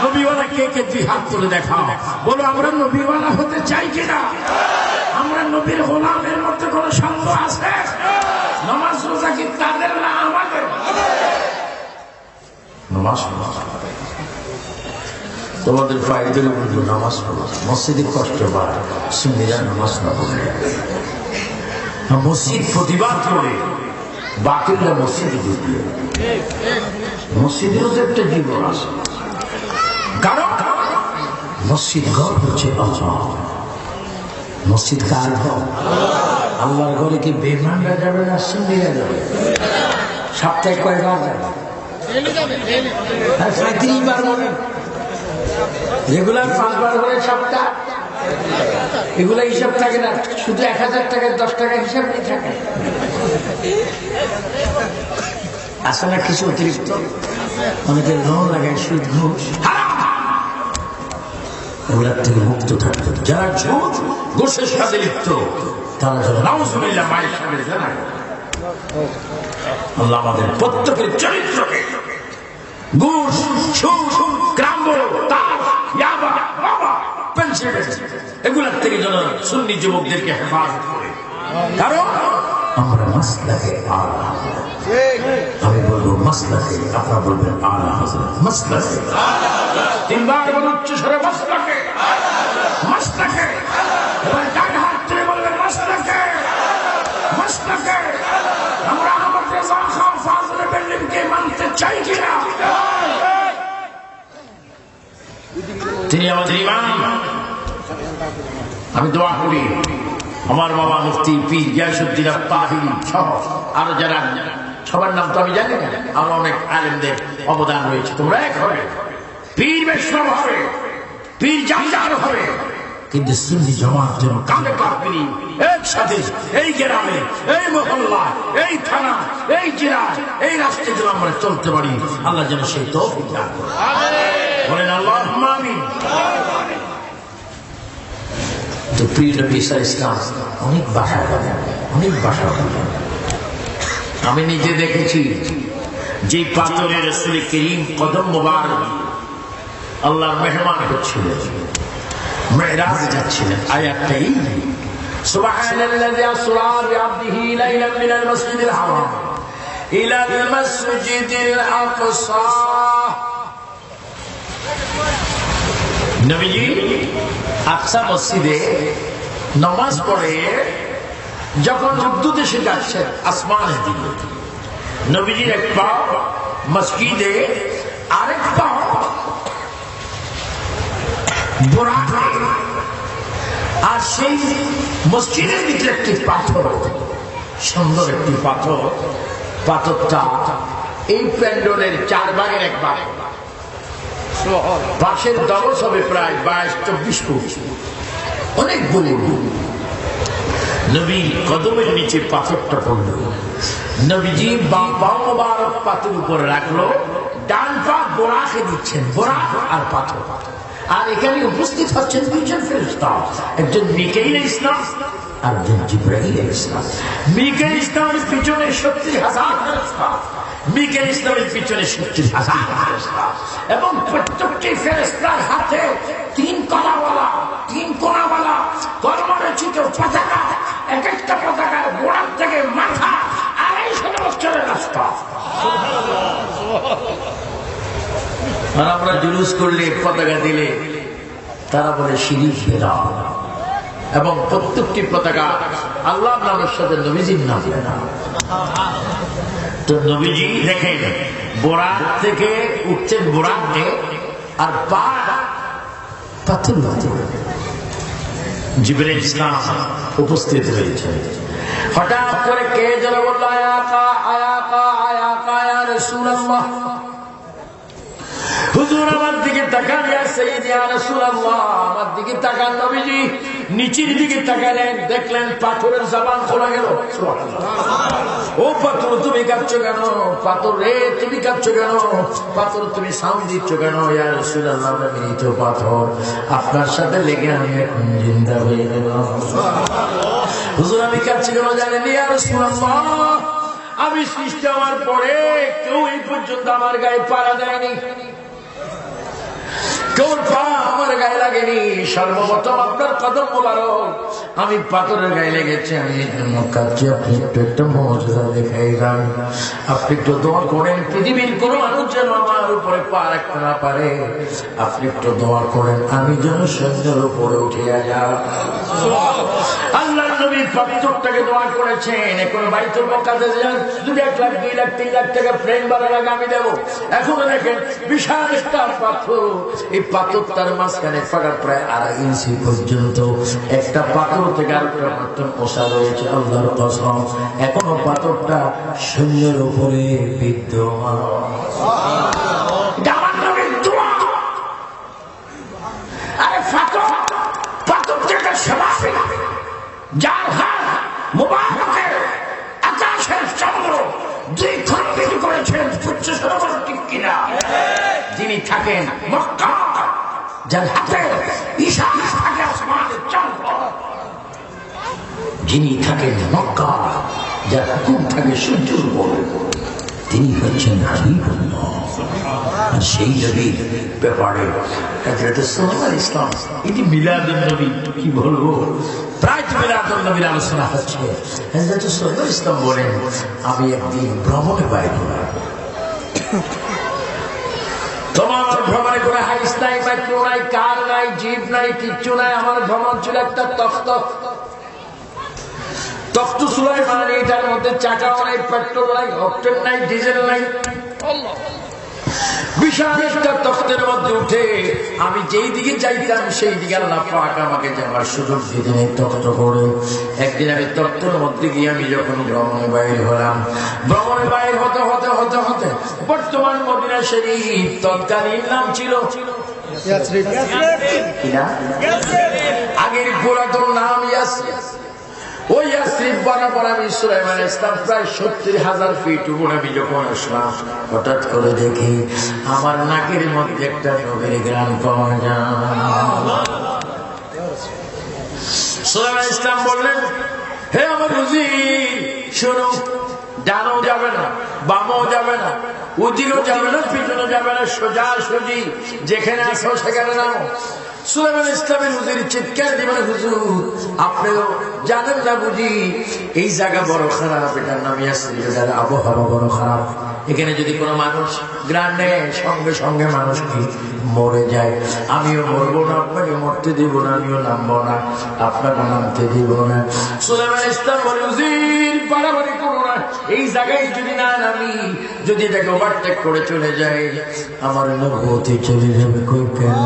নবীওয়ালা কে কে দুই হাত তুলে দেখাও, বলো আমরা নবীওয়ালা হতে চাই কিনা? আমরা করে নবীর গোলামের মধ্যে কোনো সন্দেহ আছে? নামাজ রোজা কি তাদের না আমাদের? নামাজ তোমাদের ফায়দের বলবো, নামাজ পড়ো। মসজিদে কষ্ট পায়, সুন্নিরা নামাজ না পড়লে। মসজিদ প্রতিবাদ করে বাকিরা মসজিদে ঢুকলে, মসজিদেরও তো একটা জীবন আছে। কারণ মসজিদ ঘর হচ্ছে আল্লাহ। মসজিদ কার ঘর? আল্লাহর ঘরে কি বেঈমানরা যাবে না সুন্নিরা যাবে? সপ্তাহে কয়বার যাবে? 35 বার বলেন। রেগুলার 5 বার করে সপ্তাহ, এগুলো হিসাব থাকে না, শুধু 1000 টাকায় 10 টাকা হিসাব নিয়ে থাকে। আসে না কিছু অতিরিক্ত? অনেকের লোন লাগায়, সুদ ঘুষ, এগুলার থেকে মুক্ত থাকবে। যারা সুদ ঘুষের সাথে লিপ্ত তারা যেন নাউজুবিল্লাহ মায়ের সামনে জানায়। আল্লাহ আমাদের প্রত্যেকের চরিত্রকে ঘুষ, সুদ, গ্রাম্য, তাস, ইয়াবা, বাবা, পেনশন এগুলার থেকে যেন সুন্নি যুবকদেরকে হেফাজত করে। কারণ আমরা মাসলাকে আলা হযরত, আমি বলবো মাসলাকে, আপনারা বলবেন আলা হযরত। মাসলাকে তিনবার বলুন উচ্চ স্বরে, মাসলাকে, মাসলাকে। এবার ডান হাত তুলে বলবেন মাসলাকে, মাসলাকে। আমরা আহমদ রেজা খান ফাজলে বেল্লিমকে মানতে চাই কিনা? তিনি আমাদের ইমাম। আমি দোয়া করি আমার বাবা মুফতি পীর গিয়াসউদ্দিন আত-তাহিরি সহ আরো যারা, সবার নাম তো আমি জানি না, আরো অনেক আলেমদের অবদান রয়েছে। তোমরা এক হবে, পীর বৈষ্ণব হবে, পীর জামদার হবে, কিন্তু সুন্নি জামাত যেন কাঁধে কাঁধ মিলিয়ে একসাথে এই গ্রামে, এই মহল্লা, এই থানা, এই জেলা, এই রাষ্ট্রে যেন আমরা চলতে পারি। আল্লাহ যেন সেই তৌফিক দান করেন। বলেন আল্লাহুম্মা আমিন। তো প্রিয় নবী ইসলাম অনেক ভাষা বলেন, অনেক ভাষা বলেন। আমি নিজে দেখেছি যে পাথরে রাসূল করিম কদম মুবারক আল্লাহর মেহমান হচ্ছিলেন, মেরাজ যাচ্ছিলেন। আয়াতটাই সুবহানাল্লাযী আসরা বিআবদিহি লাইলাম মিনাল মাসজিদিল হারাম ইলাল মাসজিদিল আকসা। নবীজি আকসা মসজিদে নামাজ পড়ে যখন উর্দু দেশে যাচ্ছেন আসমানের দিকে, নবীজির এক পা মসজিদে, আরেক পা বোরাকে। আর সেই মসজিদের ভিতরে একটি পাথর, সুন্দর একটি পাথর। পাথরটা এই প্যান্ডেলের 4 ভাগের 1 ভাগ, পাশের দরজ হবে প্রায় 22-24 ফুট, অনেক বলে। নবী কদমের নিচে পাথরটা পড়ল, নবীজি বাম পা মোবারক পাথর উপরে রাখলো, ডান পা বোরাকে দিচ্ছেন, বোরাক আর পাথর। আর এখানে উপস্থিত হচ্ছেন 2 জন ফেরেশতা, একজন মিকাইল ইসলাম আর একজন জিবরাইল ইসলাম। মিকাইল ইসলামের পিছনে 70,000 ফেরেশতা, মিকাইল ইসলামের পিছনে 70,000 ফেরেশতা, এবং প্রত্যেকটি ফেরেশতার হাতে 3 কোণাওয়ালা কর্মরচিত পতাকা। এক একটা পতাকার গোড়ার থেকে মাথা 250 বছরের রাস্তা। আর আমরা জুলুস করলে, পতাকা দিলে তারা বলে শিরিক বেদাত, এবং প্রত্যেকটি পতাকা আল্লাহর নামের সাথে নবীজির নাম দেয় না। তো নবীজি দেখেন বোরাক থেকে উঠছেন, বোরাকে আর পা পাথর। জিবরাইল ইসলাম উপস্থিত হয়েছে। হঠাৎ করে কে যেন বলল, আয়াকা আয়াকা আয়াকা ইয়া রাসূলুল্লাহ। হুজুর আমার দিকে তাকান, ইয়া সাইয়্যিদি ইয়া রাসূলুল্লাহ, আমার দিকে তাকান। নবীজি নিচের দিকে তাকালেন, দেখলেন পাথরের জবান খোলা গেল। ও পাথর তুমি কাঁপছো কেন? পাথর রে তুমি কাঁপছো কেন? পাথর তুমি সাউন্ড দিচ্ছ কেন? ইয়া রাসূলুল্লাহ, আমি মৃত পাথর, আপনার সাথে লেগে আমি এখন জিন্দা হয়ে গেলাম। হুজুর আমি কাঁপছি কেন জানেন? ইয়া রাসূলুল্লাহ, আমি সৃষ্টি হওয়ার পরে কেউ এই পর্যন্ত আমার গায়ে পাড়া দেয়নি, তোর পা আমার গায়ে লাগেনি, সর্বপ্রথম আপনার কদম মোবারক আমি পাথরের গায়ে লেগেছে, আমি এই জন্য কাঁদছি। আপনি একটু একটা মর্যাদা দেখাই যান, আপনি একটু দোয়া করেন, পৃথিবীর কোনো মানুষ যেন আমার উপরে পা রাখতে না পারে। আপনি একটু দোয়া করেন, আমি যেন সৈন্যের উপরে উঠে যাই। আল্লাহ নবী পাথরটাকে দোয়া করেছেন। এখন বাইতুল মুকাদ্দাসে যান, 2 লাখ 2 লাখ 3 লাখ টাকা ফ্রেম বানার আগে আমি দেবো। এখন দেখেন বিশাল একটা পাথর, এই পাথরটার মাঝখানে ফাঁকা প্রায় 2.5 ইঞ্চি পর্যন্ত একটা পাথর থেকে আরেকটা পাথর পোষা রয়েছে। আল্লাহর কসম, এখনো পাথরটা শূন্যের উপরে বিদ্যমান। আমার নবীর দোয়া। আরে পাথর থেকে সবাই যার হাত মুবারকের আকাশের চন্দ্র 2 খণ্ডিত করেছেন, উচ্চ সরোবর ঠিক কিনা, যিনি থাকেন মক্কা, যার হাতে ঈশানে থাকে আসমানের চন্দ্র, যিনি থাকেন মক্কা, যার হুকুম থাকে সূর্যের উপর, তিনি হচ্ছেন হাবিবুল্লাহ। সেই নবীর ব্যাপারে হযরত সাল্লাল্লাহু আলাইহি ওয়াসাল্লাম, এটি মিলাদুন নবী কি বলবো, প্রায় মিলাদুন নবীর আলোচনা হচ্ছে। হযরত সাল্লাল্লাহু আলাইহি ওয়াসাল্লাম বলেন, আমি একদিন ভ্রমণে বাইর হলাম। তোমার ভ্রমণে কোনো হাইস নাই, মাইক্রো নাই, কার নাই, জিপ নাই, কিচ্ছু নাই। আমার ভ্রমণ ছিল একটা তখ্ত সুলাইমান, এটার মধ্যে চাকা নাই, পেট্রোল নাই, অক্টেন নাই, ডিজেল নাই। বিশাল একটা তখ্তের মধ্যে উঠে আমি যেই দিকে যাইতাম সেই দিকে আল্লাহ পাক আমাকে যাওয়ার সুযোগ দিতেন এই তখ্ত করে। একদিন আমি তখ্তের মধ্যে গিয়ে আমি যখন ভ্রমণে বাইর হলাম, ভ্রমণে বাইর হতে হতে হতে হতে বর্তমান মদিনা শরীফ, তৎকালীন নাম ছিল আগের পুরাতন নাম ইয়াসরিব। ওই ইয়াসরিব বরাবর আমি সুলাইমান আলাইহিস সালাম প্রায় 70,000 ফিট উপরে আমি যখন আসলাম, হঠাৎ করে দেখি আমার নাকের মধ্যে একটা নবীর ঘ্রাণ পাওয়া যায়। সুলাইমান আলাইহিস সালাম বললেন, হে আমার হুজুর শোনো, ডানও যাবে না, বামও যাবে না, ওদিকেও যাবে না, পিছনে যাবে না, সোজা সোজি যেখানে আসো সেখানে নাও। সুলাইমান ইসলামের হুজুর চিৎকার দিবেন, হুজুর আপনিও জানেন না বুঝি এই জায়গা বড় খারাপ, এটার নাম ইয়াসরিব, এটার আবহাওয়া বড় খারাপ। এখানে যদি কোনো মানুষ গ্রান নেয় সঙ্গে সঙ্গে মানুষ কি মরে যায়। আমিও মরবো না, আপনাকে মরতে দিব না, আমিও নামবো না, আপনাকে নামতে দিব না। সুলাইমান ইসলাম বলে, হুজুর বাড়াবাড়ি করো না, এই জায়গায় যদি না নামি, যদি এটাকে ওভারটেক করে চলে যায় আমার নবুয়ত চলে যাবে। কই কেন?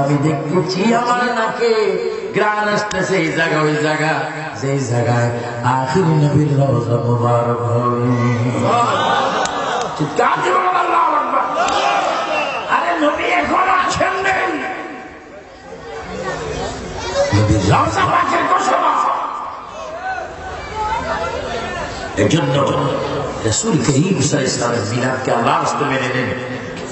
আমি দেখতেছি আমার নাকে গ্রান আসতেছে, এই জায়গা ওই জায়গা, যেই জায়গায় আখির নবীর রওজা মুবারক হবে। আরে নবী এখন আছেন নেই, নবীর রওজা পাকের ঘোষণা। এজন্য রাসূল করিম সাল্লাল্লাহু আলাইহি ওয়াসাল্লামের মিলাদকে আল্লাহর রাস্তায় মেনে নেন।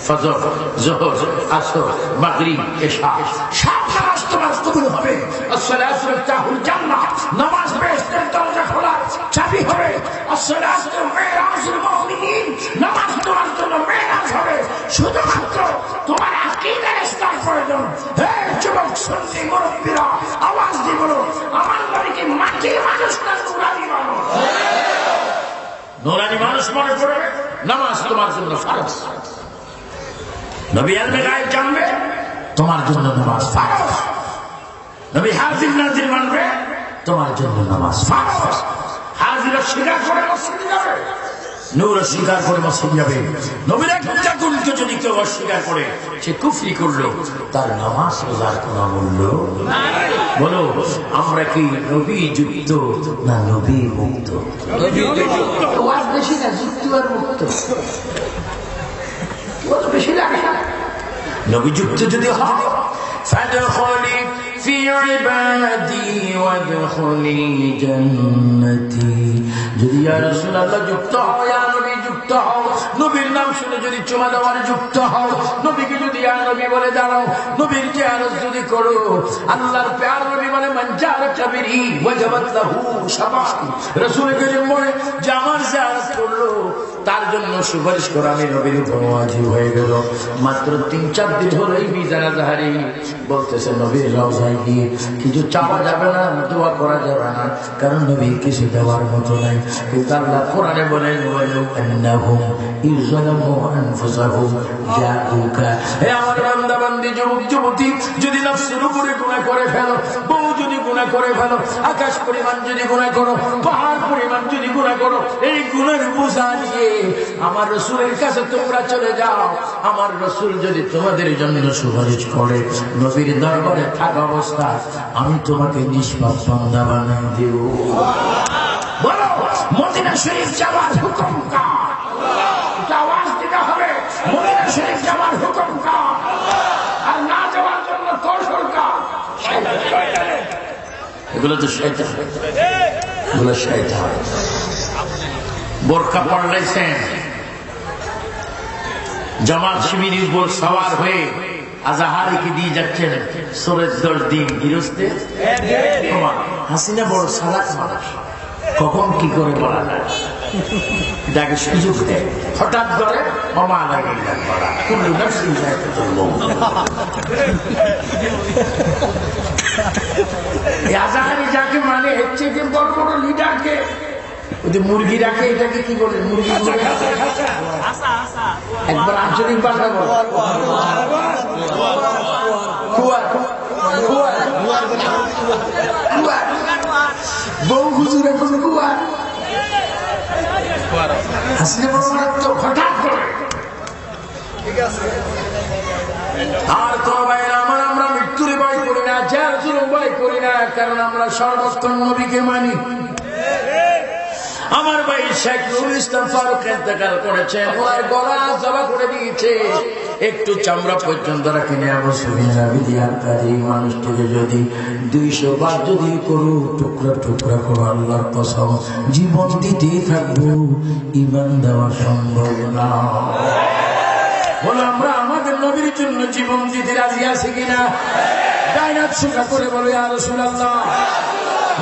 ফজর, যোহর, আসর, মাগরিব, এশা সব নামাজ তোমার কবুল হবে। আসসালাতু মিফতাহুল জান্নাহ, নামাজ বেহেশতের দরজা খোলার চাবি হবে। আসসালাতু মিরাজুল মুমিনিন, নামাজ তোমার জন্য মেরাজ হবে। শুধুমাত্র তোমার আকীদার ইসলাম প্রয়োজন। হে যুবক সুন্নি মুরব্বিরা, আওয়াজ দিয়ে বলো, আমার নবীকে মাটির মানুষ না নুরানি মানুষ? নুরানি মানুষ মনে করবে, নামাজ তোমার জন্য ফরজ। নবী আলমে গায়েব জানবে, তোমার জন্য নামাজ ফরজ। নবী হাজির নাজির মানবে, তোমার জন্য নামাজ ফরজ। হাজির স্বীকার করে মসজিদে যাবে, নূর স্বীকার করে মসজিদে যাবে। নবীর একটা গুণকে যদি কেউ অস্বীকার করে সে কুফরি করলো, তার নামাজ রোজার কোনো মূল্য নাই। বলো, আমরা কি নবী যুক্ত না নবী মুক্ত? ওয়াজ বেশি না, যুক্ত আর মুক্ত বেশি লাগে। নবী যুক্ত যদি হয়, ফাদখুলি ফি ইবাদি ওয়াদখুলি জান্নাতি, যদি ইয়া রাসূলুল্লাহ যুক্ত হও, ইয়া নবী যুক্ত হও, নবীর নাম শুনে যদি চুমা দেওয়ার যুক্ত হও, নবীকে যদি ইয়া নবী বলে দাঁড়াও, নবীর জিয়ারত যদি করো, আল্লাহর প্যার নবী বলে মান জারাকা বিহি ওয়াজাবাত লাহু শাফাআত। রাসূল করিম বলে যে আমার জিয়ারত করলো তার জন্য সুপারিশ করা আমি নবীর উপর ওয়াজিব হয়ে গেল। মাত্র 3-4 দিন হলেই মিজান আজহারি বলতেছে নবীর রওজায় গিয়ে কিছু চাওয়া যাবে না, দোয়া করা যাবে না, কারণ নবী কিছু দেওয়ার মতো নাই। কিন্তু আল্লাহ কোরআনে বলেন ওয়ালাউ আন্নাহুম ইযলামু আনফুসাহুম জাউকা, হে আমার বান্দা বান্দি, যুবক যুবতী, যদি নফসের উপরে গুনাহ করে ফেলো, বউ যদি গুনাহ করে ফেলো, আকাশ পরিমাণ যদি গুনাহ করো, পাহাড় পরিমাণ যদি গুনাহ করো, এই গুনাহের বোঝা নিয়ে আমার রাসূলের কাছে তোমরা চলে যাও। আমার রাসূল যদি তোমাদের জন্য সুপারিশ করে, নবীর দরবারে থাকা অবস্থা আমি তোমাকে নিষ্পাপ বান্দা বানিয়ে দেব। বলো মদিনা শরীফ যাওয়ার হুকুম কার? এটা আওয়াজ দিতে হবে, মদিনা শরীফ যাওয়ার হুকুম কার? আর না যাওয়ার জন্য কৌশল কার? এগুলো তো শয়তান, এগুলো শয়তান। বোরকা পড়লেছেন, জামাত শিবিরের উপর সওয়ার হয়ে আজাহারিকে দিয়ে যাচ্ছেন সূরজ 10 দিন গৃহস্থে। হাসিনা বড় সালাক মানুষ, কখন কি করে বলা যায়, যাকে সুযোগ দেয় হঠাৎ করে ক্ষমা লাগে করা কোন আজাহারি যাকে মানে হচ্ছে যে বড় বড় লিডারকে, ওই যে মুরগি রাখে, এটাকে কি বলে? মুরগি একবার আঞ্চলিক ভাষা বলে বউ হুজুর এখন কুয়া। হাসিনা তো হঠাৎ করে আর কোন ভাইয়ের আমার, আমরা মৃত্যুর ভয় করি না, জাহাজের ভয় করি না, কারণ আমরা সর্বক্ষণ নবীকে মানি। আমার ভাই শেখ নুরুল ইসলাম ফারুক ইন্তেকাল করেছেন, ওনার গলা জবা করে দিয়েছে, একটু চামড়া পর্যন্ত রাখিনি। আবু সুফিয়ান বিদিয়ার কাজে মানুষটিকে যদি 200 বার যদি করো, টুকরা টুকরা করো, আল্লাহর কসম জীবন দিতেই থাকবো, ঈমান দেওয়া সম্ভব না। বলো আমরা আমাদের নবীর জন্য জীবন দিতে রাজি আছি কিনা? ডাইনাত সুখা করে বলো ইয়া রাসূলুল্লাহ,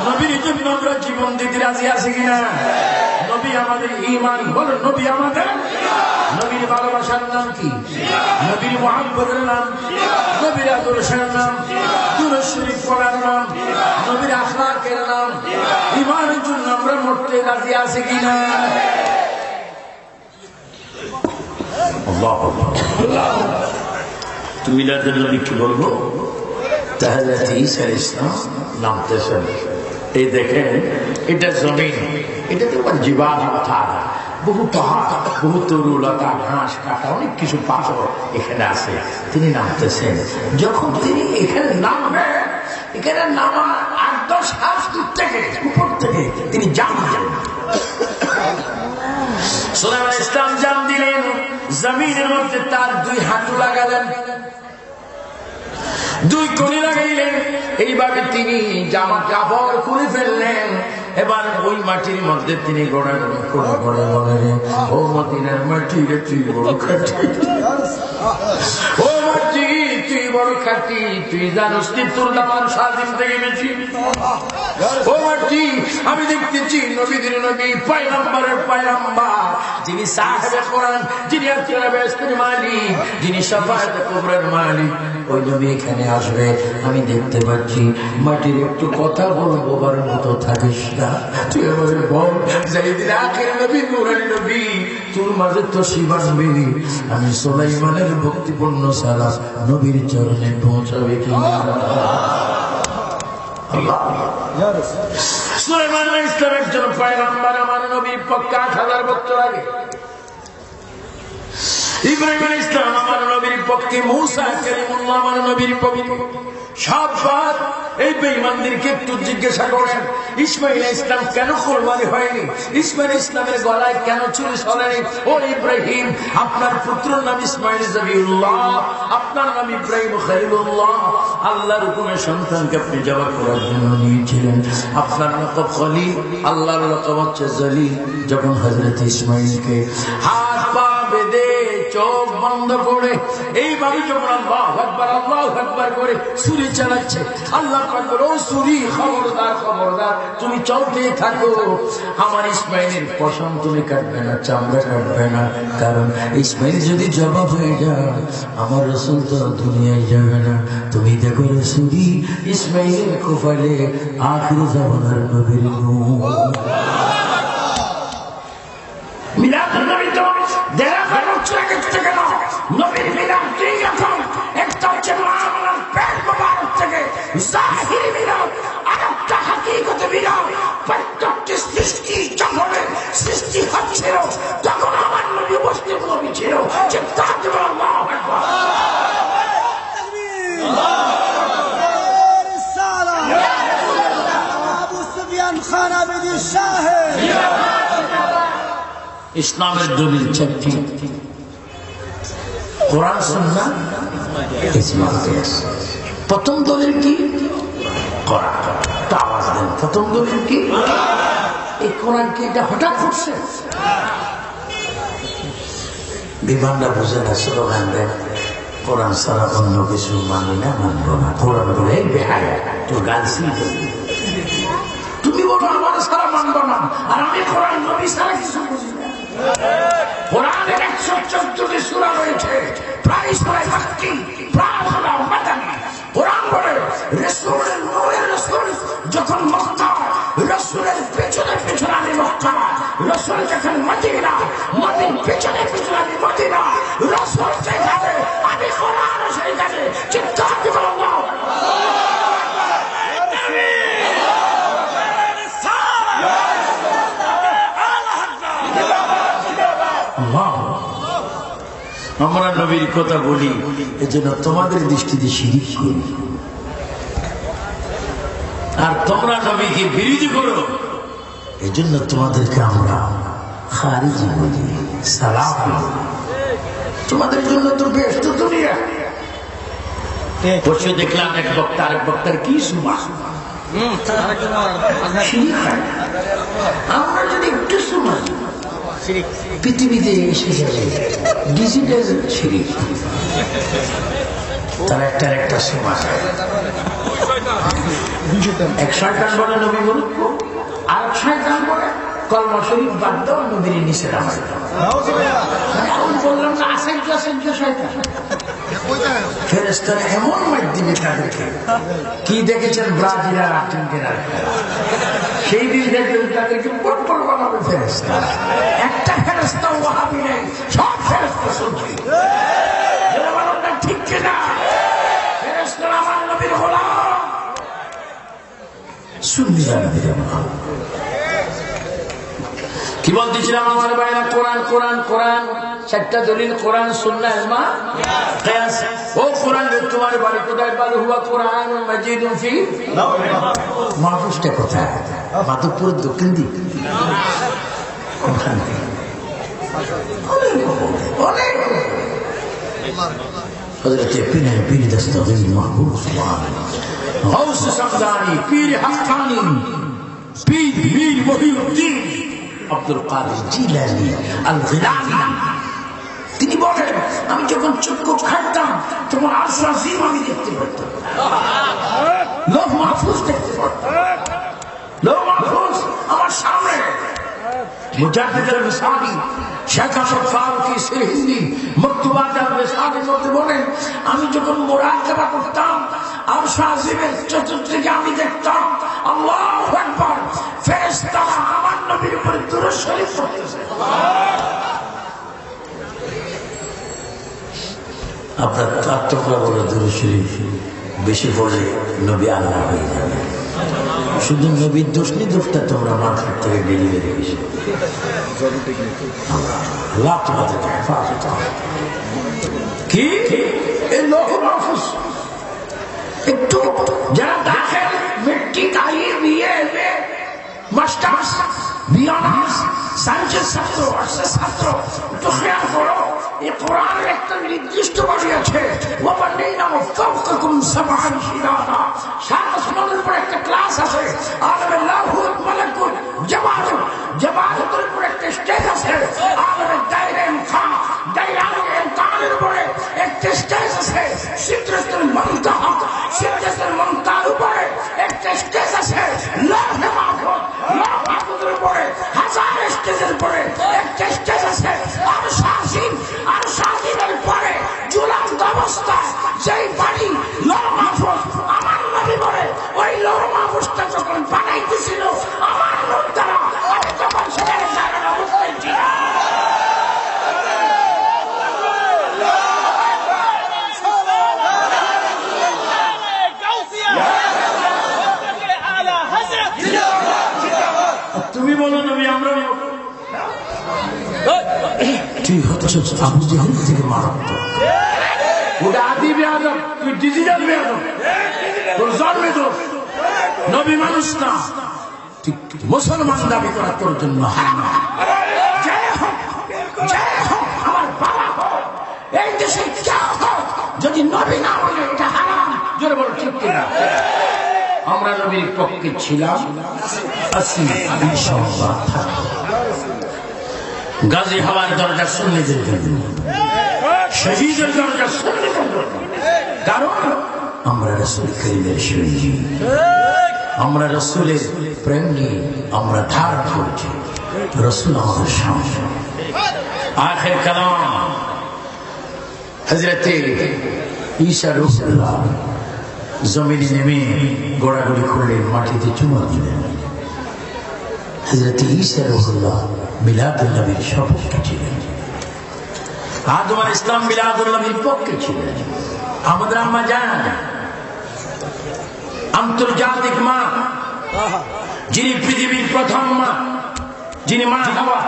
নবীর জন্য আমরা জীবন দিতে রাজি আছি কিনা? নবী আমাদের ঈমান, বলো নবী আমাদের। নবীর ভালোবাসার নাম কি? নবীর মুহাব্বতের নাম, নবীর আদর্শের নাম, দুরূদ শরীফ পড়ার নাম, নবীর আখলাকের নাম। ঈমানের জন্য আমরা মরতে রাজি আছি কিনা? আল্লাহু আকবার। তুমি মিলাদুন নবী কি বলবো? তাহলে ঈসা ইসলাম নামতেছেন। এই দেখেন এটা জমিন, এটা তো জীবান কথা, বহু পাহাড়, বহু তরুলতা, ঘাস কাটা, অনেক কিছু পাথর এখানে আছে। তিনি নামতেছেন, যখন তিনি এখানে নামবেন, এখানে নামার 8-10 হাত দূর থেকে, উপর থেকে তিনি জান দিলেন। সুলাইমান ইসলাম জান দিলেন, জমিনের মধ্যে তার 2 হাঁটু লাগালেন, 2 কলি লাগাইলেন। এইভাবে তিনি জামা কাপড় খুলে ফেললেন। এবার ওই মাটির মধ্যে তিনি গোড়াগুলো করে করে বলেন, ও মদিনার মাটি রে তুই বড় খাটি, ও মাটি তুই বড় খাটি, তুই জানিস তোর দামান স্বাধীন থেকে বেশি। ও মাটি আমি দেখতেছি নবীদের নবী, পয়গম্বরের পয়গম্বর, যিনি সাহেবে কোরআন, যিনি আখিরাতের বেহেশতের মালিক, যিনি শাফাআতে কুবরার মালিক, ওই নবী এখানে আসবে। আমি দেখতে পাচ্ছি মাটির একটু কথা বলবো, বার মতো থাকিস না, তুই আমার বল যাইদিন আখির নবী, নূরানী নবী, তোর মাঝে তো শিবাসবি। আমি সুলাইমানের ভক্তিপূর্ণ সালাম নবীর চরণে পৌঁছাবে কিনা? সুলাইমান আলাইহিস সালাম একজন পয়গম্বর, আমার নবীর পক্ষে 8000 বছর আগে। ইব্রাহিম আলাইহিস সালাম আমার নবীর পক্ষে, মূসা কালিমুল্লাহ আমার নবীর পক্ষে। সব বাদ এই বেঈমানদেরকে একটু জিজ্ঞাসা করেন, ইসমাঈল আলাইহিস সালাম কেন কুরবানি হয়নি? ইসমাঈল ইসলামের গলায় কেন চুরি চলেনি? ও ইব্রাহিম, আপনার পুত্রের নাম ইসমাঈল জবিউল্লাহ, আপনার নাম ইব্রাহিম খলিলুল্লাহ। আল্লাহর হুকুমে সন্তানকে আপনি জবাই করার জন্য নিয়েছিলেন। আপনার লকব খলিল, আল্লাহর লকব হচ্ছে জলিল। যখন হযরত ইসমাঈলকে হাত পা বেঁধে চোখ বন্ধ করে এইভাবে যখন আল্লাহু আকবার করে ছুরি চালাচ্ছে, আল্লাহ পাক বলে, ও ছুরি, খবরদার খবরদার, তুমি চলতে থাকো। আমার ইসমাইলের পশম তুমি কাটবে না, চামড়া কাটবে না, কারণ ইসমাইল যদি জবাব হয়ে যায় আমার রাসূল তো দুনিয়ায় যাবে না। তুমি দেখো ছুরি ইসমাইলের কপালে আখির জামানার নবীর নূর। মিলাদুন নবী তো দেড় বছর আগে থেকে না, নবীর মিলাদ দুই রকম, একটা হচ্ছে মাওলানার পেট মোবারক থেকে জাহিরি মিলাদ, আর একটা হাকিকতে মিলাদ। প্রত্যেকটি সৃষ্টি যখন সৃষ্টি হচ্ছিল তখন আমার নবী উপস্থিত নবী ছিল। যে তাজ আল্লাহু আকবার, আবু সুফিয়ান খান আবেদি শাহেদ। ইসলামের দলিল চারটি, কোরআন সুন্নাহ ইজমা। প্রথম দলিল কি? কোরআন। আওয়াজ দেন, প্রথম দলিল কি? এই কোরআন কি এটা হঠাৎ ফুটছে? বিমানটা বুঝে না, স্লোগান দেন কোরআন ছাড়া অন্য কিছু মানি না, মানবো না। কোরআন বলে বেহায়া তোর গান শুনতে, তুমি বলো আমার ছাড়া মানবো না, আর আমি কোরআন নবী ছাড়া কিছু বুঝি না। কোরআনের 114টি সূরা রয়েছে, প্রায় সূরা মাক্কি, প্রায় সূরা মাদানী। কোরআন বলে রাসূলের নূরের রাসূল যখন মক্কা, রাসূলের পেছনে পেছনে আমি মক্কা, রাসূল যখন মদিনা, মদিনার পেছনে পেছনে আমি মদিনা, রাসূল যেখানে আমি কোরআন সেখানে। চিৎকার দিবেন আল্লাহু আকবার। আমরা নবীর কথা বলি এজন্য তোমাদের দৃষ্টিতে শিরিক করি, আর তোমরা নবীকে বিরোধী করো এজন্য তোমাদেরকে আমরা খারিজি বলি, সালাম বলি। তোমাদের জন্য তো বেস্ট দুনিয়া। পরশু দেখলাম এক বক্তা আরেক বক্তার কি সুমা, আমরা যদি একটু সময় পৃথিবীতে এসে যাবে ডিজিটাল শিরিক, তার একটা সময় এক শয়তান বলে নবী বলুন, আর শয়তান বলে কলমা শরীফ বাদ দাও, নবীর নিচে নামাজ। আমি বললাম না, আশ্চর্য শয়তান। ফেরেশতারা এমন মাধ্যমে তাদেরকে কি দেখেছেন, ব্রাজিল আর আর্জেন্টিনার খেলা, সেই দিন দেখবেন তাদেরকে পটপট বানাবে ফেরেশতা। একটা ফেরেশতা ওয়াহাবি নেই, সব ফেরেশতা সুন্নি। ঠিক কিনা? ফেরেশতারা আমার নবীর গোলাম, সুন্নিরা নবীর গোলাম। কি বলতেছিলাম আমার ভাইরা? কোরআন কোরআন কোরআন, চারটা দলিল, কোরআন সুন্নাহ ইজমা কিয়াস। ও কোরআন তোমার বাড়ি কোথায়? বাল হুয়া কোরআন মাজিদুন ফি মাহফুজটা কোথায়? মাধবপুর দক্ষিণ দিক, ওখানে অনেক হযরতে পীর দস্তগীর মাহবুব সুবহানাল্লাহ, গাউস সামদানি, পীর হাক্কানি, পীর মীর মহিউদ্দিন আব্দুল কাদের জিলানী আল গিলানী, তিনি বলেন আমি যখন চক্ষু খাটতাম তখন আরশ আজিম আমি দেখতে পারতাম, লৌহ মাহফুজ দেখতে পারতাম। লৌহ মাহফুজ আমার সামনে। মুজাদ্দিদ আল-রিসালি শেখ আহমদ ফারুকী সিরহিন্দি মকতুবাত আল-রিসালির মধ্যে বলেন আমি যখন মুরাকাবা করতাম আরশ আজিমের চতুর্দিকে আমি দেখতাম আল্লাহু আকবার, ফেরেশতারা আমার নবীর উপরে দুরূদ শরীফ পড়তেছে। আপনার 4 টুকরা বলে দুরূদ শরীফ বেশি পড়ে নবী আল্লাহ হয়ে যাবে। শুধু নবীর দোষ নেই, দোষটা তোমরা মাথার থেকে ডেলিভারি বেশি। আল্লাহ তোমাদেরকে হেফাজত করে। কি এই লৌহ মাহফুজ একটু যারা দাখিল matric IA BA MA masters B honours সায়েন্সের ছাত্র আর্টসের ছাত্র একটু খেয়াল করো, এই কোরআনের একটা নির্দিষ্ট বাড়ি আছে, সাত আসমানের উপর একটা ক্লাস আছে, আলমে লাহুত মালাকুত জাবারুত, জাবারুতের উপর একটা স্টেজ আছে, আলমে দায়রা ইমকান, দায়রা তুমি বলো নবী আমরা তুই হচ্ছ আবু জেহেল থেকে মারাত্মক। ওটা আদি বেয়াদব, তুই ডিজিটাল বেয়াদব, তোর জন্মে দোষ। নবী মানুষ না, ঠিক মুসলমান দাবি করা তোর জন্য হারাম। আমার বাবা হোক, এই দেশে কেউ হোক, যদি নবী না বলে এটা হারাম, জোরে বলো ঠিক কিনা? আমরা নবীর পক্ষে ছিলাম, আছি, ইনশাআল্লাহ থাকবো। গাজী হওয়ার দরজা সুন্নিদের জন্য, শহীদের দরজা সুন্নিদের জন্য। কারণ আমরা রাসূল করিমের সঙ্গী, আমরা রাসূলের প্রেম নিয়ে আমরা ধারণ করেছি। রাসূল আমাদের সামনে। আখির কালাম হযরতে ঈসা রাসূলুল্লাহ জমিনে নেমে গোড়াগড়ি করলেন, মাটিতে চুমা দিলেন। হযরতে ঈসা রাসূলুল্লাহ মিলাদুন নবীর সপক্ষে ছিলেন। আদম আলাইহিস সালাম মিলাদুন নবীর পক্ষে ছিলেন। আমাদের আম্মা জান আন্তর্জাতিক মা, যিনি পৃথিবীর প্রথম মা, যিনি মা হাওয়া,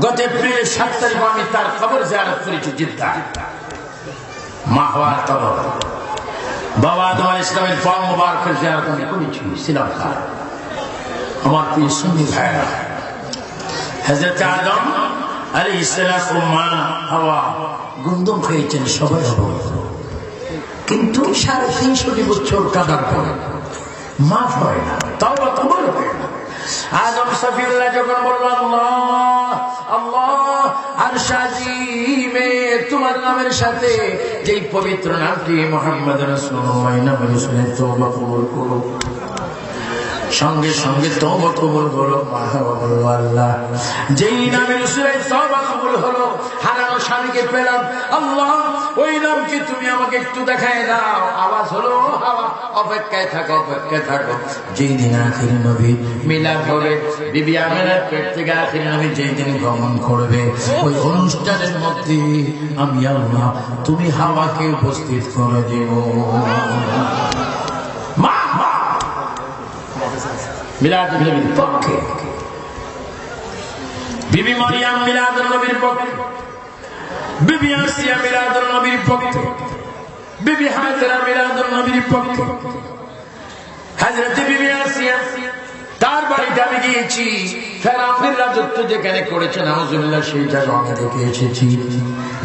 গত এপ্রিলের 7 তারিখ আমি তার খবর জিয়ারত করেছি জিদ্দা। মা হাওয়ার কবর, বাবা আদম আলাইহিস সালামের পা মুবারকের জিয়ারত আমি করেছি শ্রীলঙ্কা। আমার প্রিয় সুন্নি ভাইরা, হযরত আদম আলাইহিস সালাম ও মা হাওয়া গন্ধম খেয়েছেন সবাই অবগত, কিন্তু 350 বছর কাটার পরে মাফ হয় না, তওবা কবুল হয় না। আদম সফিউল্লাহ যখন বলল আল্লাহ আল্লাহ আরশ আজিমে তোমার নামের সাথে যেই পবিত্র নামটি মুহাম্মদ রাসূলুল্লাহ নামে শুনে তওবা কবুল করো, সঙ্গে সঙ্গে তওবা কবুল হলো। মা হাওয়া বলল আল্লাহ যেই নামে রাসূলের তওবা কবুল হলো, হারানো স্বামীকে পেলাম, আল্লাহ ওই নামকে তুমি আমাকে একটু দেখায় দাও। আওয়াজ হলো হাওয়া অপেক্ষায় থাকো, অপেক্ষায় থাকো। যেই দিন আখির নবী মিলাদ হবে, বিবি আমেনার পেট থেকে আখির নবী যেই দিন গমন করবে, ওই অনুষ্ঠানের মধ্যে আমি আল্লাহ তুমি হাওয়াকে উপস্থিত করে দেব। মা মিলাদুন নবীর পক্ষে, বিবি মারিয়াম মিলাদুন নবীর পক্ষে, বিবি আসিয়া মিলাদুন নবীর পক্ষে, বিবি হাজরা মিলাদুন নবীর পক্ষে। হযরত বিবি আসিয়া তার বাড়িতে আমি গিয়েছি, ফেরাউনের রাজত্ব যেখানে করেছে নাউজুবিল্লাহ সেই জায়গা আমি দেখে এসেছি।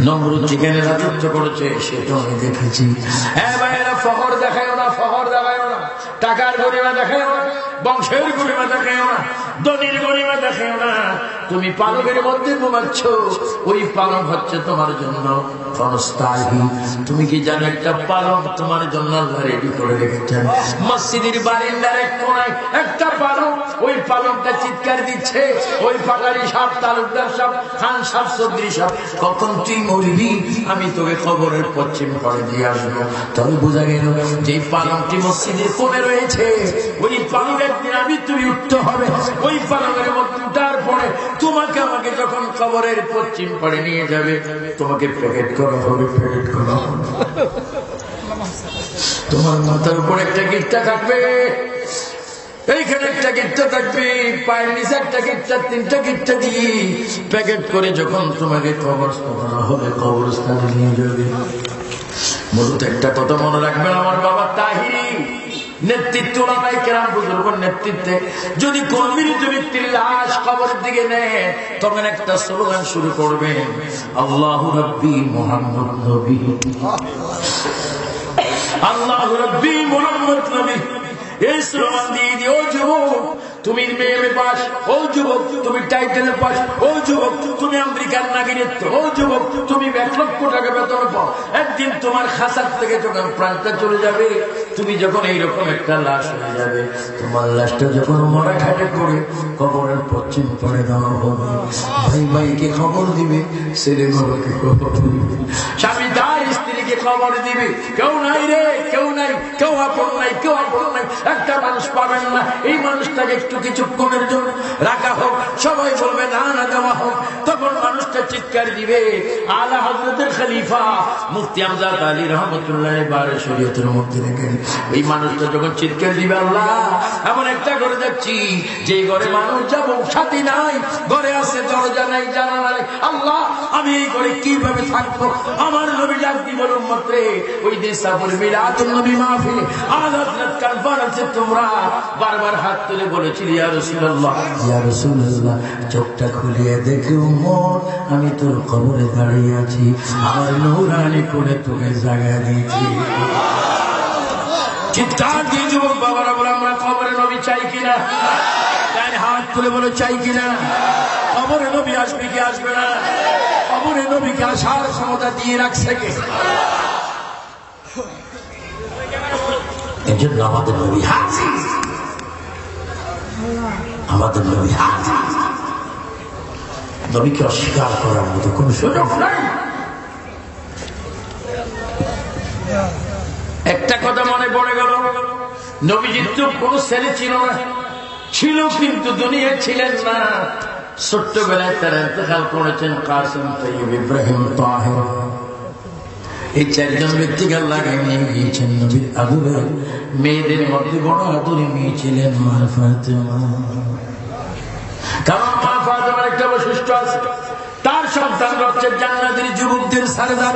নমরুদ যেখানে রাজত্ব করেছে সেটাও আমি দেখেছি। হ্যাঁ ভাইয়েরা, ফখর দেখায় না, ফখর দেখায় না, টাকার গরিমা দেখায় না, বংশের গরিমা দেখায় না, ধনীর গরিমা দেখায় না। তুমি পালকের মধ্যে ঘুমাচ্ছ, ওই পালক হচ্ছে তোমার জন্য ক্ষণস্থায়ী। তুমি কি জানো একটা পালক তোমার জন্য আল্লাহ রেডি করে রেখেছেন মসজিদের বারান্দার এক কোণায় একটা পালক। ওই পালকটা চিৎকার দিচ্ছে, ওই পাটারি সাপ, তালুকদার সাপ, খান সাপ, চৌধুরী সাপ, কখন তুই মরবি আমি তোকে কবরের পশ্চিম পাড়ে দিয়ে আসবো। তবে বোঝা গেল যে পালকটি মসজিদের কোণে রয়েছে, ওই পালক একদিন আমি তুমি উঠতে হবে। ওই পালকের মধ্যে উঠার পরে তোমাকে আমাকে যখন কবরের পশ্চিম পাড়ে নিয়ে যাবে, তোমাকে প্যাকেট করা হবে, প্যাকেট করা হবে। তোমার মাথার উপর একটা গিট্টা থাকবে, এইখানে একটা গিট্টা থাকবে, পায়ের নিচে একটা গিট্টা, 3টা গিট্টা দিয়ে প্যাকেট করে যখন তোমাকে কবরস্থানে হবে, কবরস্থানে নিয়ে যাবে। মূলত একটা কথা মনে রাখবেন, আমার বাবা তাহিরি নেতৃত্ব ওলামায়ে কেরাম বুজুর্গের নেতৃত্বে যদি কোন মৃত ব্যক্তির লাশ কবরের দিকে নেয়, তখন একটা স্লোগান শুরু করবেন, আল্লাহু রাব্বি মুহাম্মদ নবী, আল্লাহু রাব্বি মুহাম্মদ নবী। এই স্লোগান দিয়ে দিয়ে, ও যুবক তুমি মেয়ে পাস, ও যুবক তুমি টাইটেলে পাস, ও যুবক তুমি আমেরিকার নাগরিকত্ব, ও যুবক তুমি 1 লক্ষ টাকা বেতন পাও, একদিন তোমার খাসার থেকে যখন প্রাণটা চলে যাবে, তুমি যখন এইরকম একটা লাশ হয়ে যাবে, তোমার লাশটা যখন মরা খাটে করে কবরের পশ্চিম পাড়ে দেওয়া হবে, ভাই ভাইকে খবর দিবে, ছেলে বাবাকে খবর দিবে, স্বামী তার স্ত্রীকে খবর দিবে, কেউ নাই রে, কেউ নাই, কেউ আপন নাই, কেউ আপন নাই, একটা মানুষ পাবেন না। এই মানুষটাকে একটু কিছুক্ষণের জন্য রাখা হোক, সবাই বলবে না না দেওয়া হোক, তখন মানুষটা মানুষটা চিৎকার দিবে আলা হযরতের খলিফা মুফতি আমজাদ আলী রহমাতুল্লাহ বারে শরীয়তের মধ্যে রেখে ওই মানুষটা যখন চিৎকার দিবে আল্লাহ এমন একটা ঘরে যাচ্ছি যে ঘরে মানুষ যাব সাথী নাই, ঘরে আছে দরজা নাই জানালা নাই, আল্লাহ আমি এই ঘরে কিভাবে থাকবো? আমার নবী ডাক দিব উম্মতে ওই দেশাপুর মিলাদুন নবী মাহফিলে আলাদা কনফারেন্সে তোমরা বারবার হাত তুলে বলেছিলে ইয়া রাসূলুল্লাহ ইয়া রাসূলুল্লাহ চোখটা খুলিয়ে দেখে উম্মত আমি তোর কবরে দাঁড়িয়ে আছি, আমার নূরানি করে তোকে জায়গা দিয়েছি। চিৎকার দিয়ে যুবক বাবারা বলে আমরা কবরে নবী চাই কিনা? তাই হাত তুলে বলে চাই কিনা? কবরে নবী আসবে কি আসবে না? কবরে নবীকে আসার ক্ষমতা দিয়ে রাখছে কে? এই জন্য আমাদের নবী হাজির, আমাদের নবী হাজির। নবীকে অস্বীকার করার মতো কোন সুযোগ নাই। একটা কথা মনে পড়ে গেল, নবীজির তো কোন ছেলে ছিল না, ছিল কিন্তু দুনিয়া ছিলেন না। ছোট্টবেলায় তারা ইন্তেকাল করেছেন কাসিম, তাইয়্যিব, ইব্রাহিম, তাহের। এই চারজন ব্যক্তিকে আল্লাহ নিয়ে গিয়েছেন নবীর আদরের মেয়েদের মধ্যে বড় আদরে মেয়ে ছিলেন মা ফাতেমা। কারণ মা ফাতেমার একটা বৈশিষ্ট্য আছে, তার সন্তান হচ্ছে জান্নাতের যুবকদের সরদার,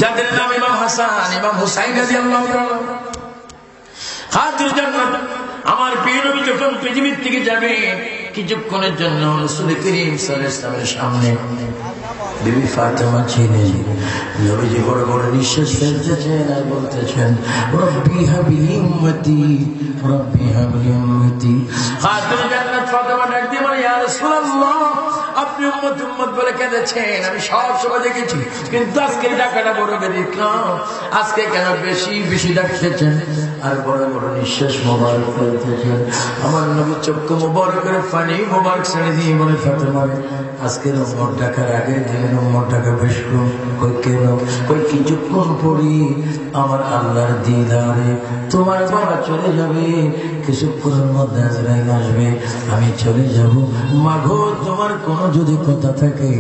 যাদের নাম ইমাম হাসান, ইমাম হুসাইন রাদিয়াল্লাহু তাআলা। হাজির জান্নাত। আমার প্রিয় নবী যখন পৃথিবীর থেকে যাবে কিছুক্ষণের জন্য রাসূল করিম সাল্লাল্লাহু আলাইহি ওয়াসাল্লামের সামনে বিবি ফাতেমা ছিলেন। নবীজি বড় বড় নিঃশ্বাস ফেলতেছেন আর বলতেছেন রব্বি হাবলি উম্মতি, রব্বি হাবলি উম্মতি। হাজির জান্নাত ফাতেমা ডাক দিয়ে বলে ইয়া রাসূলুল্লাহ আপনি উম্মত উম্মত বলে কেঁদেছেন, আমি সব সময় দেখেছি, কিন্তু আজকে ডাকাটা বড় দেখলাম, আজকে কেন বেশি বেশি ডাকতেছেন আর বড় বড় নিঃশ্বাস মোবারক ফেলতেছেন। আমার নবী চক্ষু মোবারকের পানি মোবারক ছেড়ে দিয়ে বলে ফাতেমা আজকের উম্মত ডাকার আগের দিনের উম্মত ডাকা বেশ কম। কই কেন? কই কিছুক্ষণ পরই আমার আল্লাহর দিদারে তোমার বাবা চলে যাবে, কিছুক্ষণের মধ্যে আজরাইল আসবে, আমি চলে যাব। মাগো তোমার কোনো যদি কথা থাকে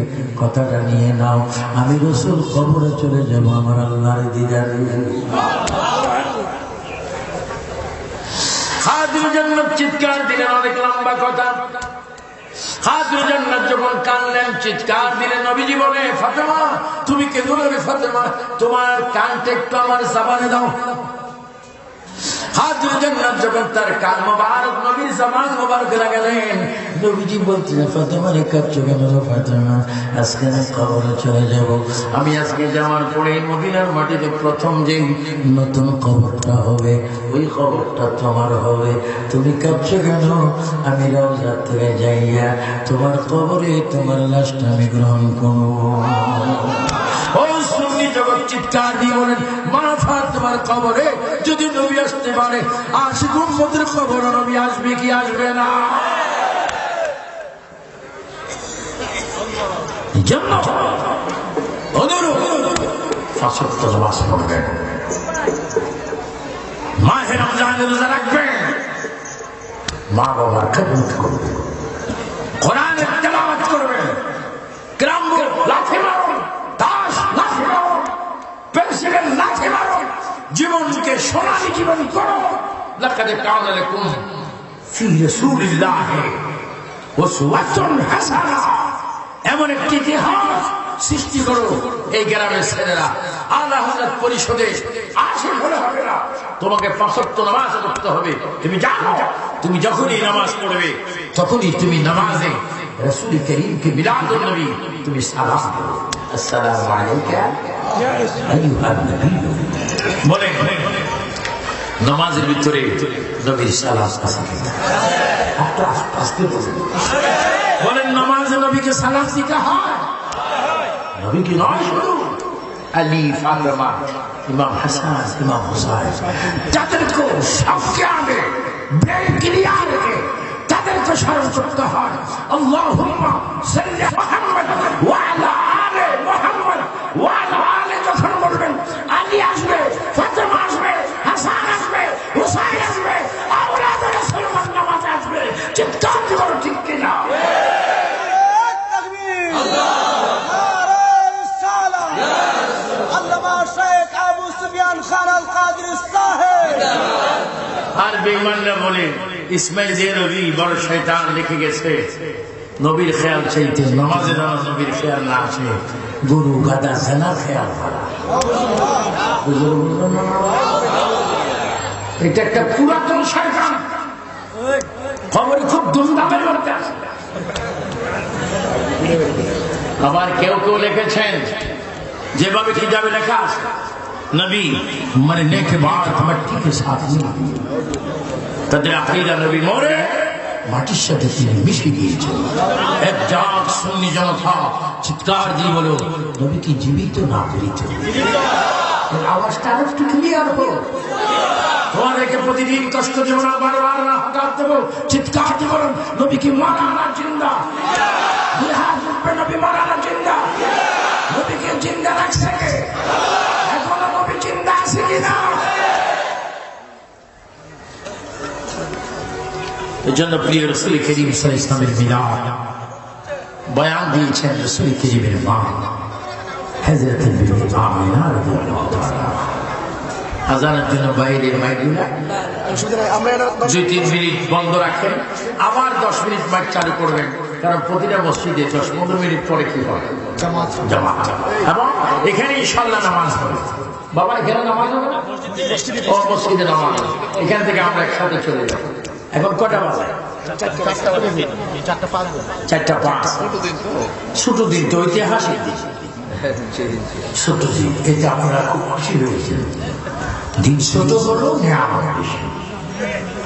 কথাটা নিয়ে নাও, আমি রাসূল কবরে চলে যাব আমার আল্লাহর দিদারে। হাজির জান্নাত চিৎকার দিলেন, অনেক লম্বা কথা। হাজির জান্নাত যখন কানলেন চিৎকার দিলেন, নবীজি বলে ফাতেমা তুমি কেঁদো না রে ফাতেমা, তোমার কানটা একটু আমার জবানে দাও। হাজির জান্নাত যখন তার কান মোবারক নবীর জবান মোবারক লাগালেন, নবীজি বলতেন ফাতেমা রে কাঁদছো কেন রে ফাতেমা, আজকে আমি কবরে চলে যাব, আমি আজকে যাওয়ার পরে মদিনার মাটিতে প্রথম যে নতুন কবরটা হবে ওই কবরটা তোমার হবে, তুমি কাঁদছো কেন? আমি রওজা থেকে যাইয়া তোমার কবরে তোমার লাশটা আমি গ্রহণ করবো। জগৎ চিৎকার দিয়ে বলেন মা ফাতেমার কবরে যদি নবী আসতে পারে, আশিক উম্মতের কবরে নবী আসবে কি আসবে না? জন্য ফাঁসক্ত নামাজ পড়বেন, মাহে রমজানের রোজা রাখবেন, মা বাবার খেদমত করবেন, কোরআনের তেলাওয়াত করবেন, গ্রাম্য লাঠি মারুন, তাস লাঠি মারুন, পেন্সিলের লাঠি মারুন, জীবনকে সোনালী জীবন করো। লাকাদ কানা লাকুম ফি রাসূলিল্লাহি উসওয়াতুন হাসানা, এমন একটি ইতিহাস সৃষ্টি করো এই গ্রামের ছেলেরা। আল্লাহ হযরত পরিষদে আশিক হলে হবে না, তোমাকে পাঁচ ওয়াক্ত নামাজ পড়তে হবে। তুমি জানো তুমি যখনই নামাজ পড়বে তখনই তুমি নামাজে রাসূল করিমকে মিলাদুন নবী তুমি সালাম করো, আসসালামু আলাইকা আইয়ুহান নবী বলে নামাজের ভিতরে নবীর সালাম আসতে বলেন। নামাজে নবীকে সালাম শিখা হয়, নবীকে নয় শুধু আলী, ফাতেমা, ইমাম হাসান, ইমাম হুসাইন, যাদেরকে সবকে আগে ব্রেন ক্লিয়ার রেখে তাদেরকে স্মরণ করতে হয়। আল্লাহুম্মা সাল্লি মুহাম্মদ ওয়া আলা আলি মুহাম্মদ ওয়া আলা আলি যখন বলবেন আলী আসবে, ফাতেমা আসবে, হাসান আসবে, হুসাইন আসবে, আওলাদ রাসূলুল্লাহ নামাজ আসবে। চিৎকার করে ঠিক কিনা? বেঈমানরা বলে ইসমাইল যে নবী বড় শয়তান লিখে গেছে, নবীর খেয়াল চাইতে নামাজে দাঁড়ানো নবীর খেয়াল না আছে, গরু গাদা সেনার খেয়াল করা। এটা একটা পুরাতন শয়তান, খবরে খুব ধুমধামের মধ্যে আছে। আবার কেউ কেউ লিখেছেন যেভাবে কিতাবে লেখা আছে, নবী মানে নেকে বাদ মাটি কে সাথ নেই, তাদের আকীদা নবী মরে মাটির সাথে তিনি মিশে গিয়েছেন। এক জাগ সুন্নি জনতা চিৎকার দিয়ে বলো, নবী কি জীবিত না মৃত? আওয়াজটা আরো একটু ক্লিয়ার হোক। তোমাদেরকে প্রতিদিন কষ্ট দেব না, বারবার না হঠাৎ দেবো, চিৎকার দিয়ে বলুন, নবী কি মারা না জিন্দা? নবী মারা না জিন্দা? নবীকে জিন্দা রাখছে কে? এখনো নবী জিন্দা আছে কিনা? এই জন্য প্রিয় রাসূল করিম সাল্লাল্লাহু আলাইহি ওয়াসাল্লামের মিলাদ বয়ান দিয়েছেন রাসূল করিমের মা হযরত বিবি আমিনা রাদিয়াল্লাহু তাআলা। আজানের জন্য বাইরে মাইকগুলা 2-3 মিনিট বন্ধ রাখেন, আবার 10 মিনিট মাইক চালু করবেন, কারণ প্রতিটা মসজিদে 10-15 মিনিট পরে কি হয়? জামাত। এবং এখানে ইনশাআল্লাহ নামাজ হবে। বাবা এখানে নামাজ হবে না? ও মসজিদে নামাজ, এখান থেকে আমরা একসাথে চলে যাব। এখন কটা বাজে? 4:05। ছোট দিন তো, ঐতিহাসিক দিন, ছোট দিন, এতে আপনারা খুব খুশি হয়েছেন। দিন ছোট হলো নিয়ামত বেশি।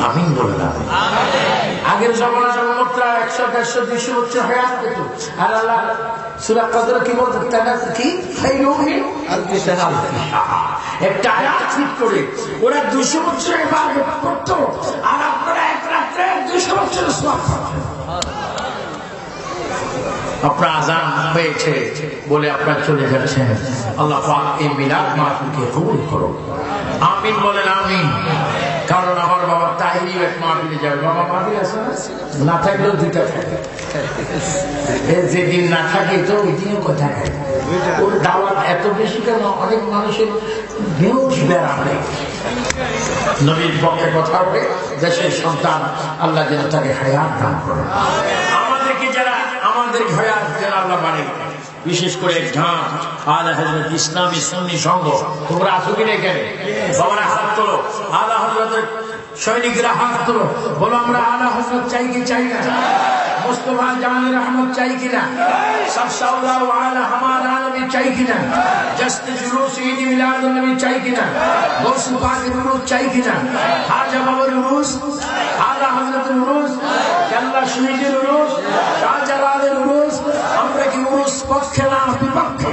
আমিন বললাম। আগের জমানার উম্মতরা 100-150-200 বছর হায়াত পেত, আর আল্লাহ সূরা কদর কি বলতে, তারা কি খাইরুমিন একটা আয়াত ঠিক করে ওরা 200 বছর ইবাদত করত, আর আপনারা এক রাত্রে 200 বছর সওয়াব পাচ্ছেন। আপনার আজান হয়েছে বলে আপনারা চলে যাচ্ছেন। আল্লাহ পাক এই মিলাদ মাহফিলকে কবুল করুন। আমিন বলেন আমিন। কারণ আমার বাবা তাহিরি এক মাহফিলে যাবে। বাবা মাহফিল আছে না, থাকলেও 2টা থাকে। যেদিন না থাকে তো ওই দিনও কথা হয়। ওর দাওয়াত এত বেশি কেন? অনেক মানুষের বেহুশ বেড়াবে, নবীর পক্ষে কথা হবে, দেশের সন্তান আল্লাহ যেন তাকে হায়াত দান করেন। আমাদেরকে যারা আমাদের হায়াত যেন আল্লাহ মানে, বিশেষ করে ঢাক আলা হযরত ইসলামী সুন্নি সংঘ, তোমরা আছো কিনা এখানে? বাবারা হাত তোলো, আলা হযরতের সৈনিকরা হাত তোলো, বলো আমরা আলা হযরত চাই কি চাই না? মুস্তাফা জানের রহমত চাই কিনা? সব সাউলা ও আলা হামারা নবী চাই কিনা? জশ্ন জুলুস ঈদ মিলাদ নবী চাই কিনা? গৌস পাকের উরুস চাই কিনা? খাজা বাবার উরুস, আলা হযরতের উরুস, কেল্লা শহীদের উরুস, শাহজালালের উরুস, আমরা কি উরুস পক্ষে না বিপক্ষে?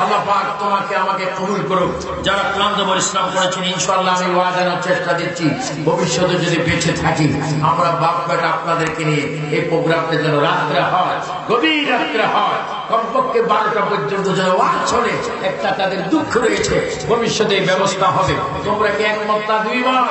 আল্লাহ পাক তোমাকে আমাকে কবুল করুক। যারা ক্লান্ত পরিশ্রম করেছেন, ইনশাআল্লাহ আমি ওয়াদানোর চেষ্টা দিচ্ছি, ভবিষ্যতে যদি বেঁচে থাকি আমরা বাপ বেটা আপনাদেরকে নিয়ে এই প্রোগ্রামটা যেন রাত্রে হয়, গভীর রাত্রে হয়, কমপক্ষে 12টা পর্যন্ত যেন ওয়াজ চলে। একটা তাদের দুঃখ রয়েছে, ভবিষ্যতে এই ব্যবস্থা হবে। তোমরা কি একমত না? 2 বার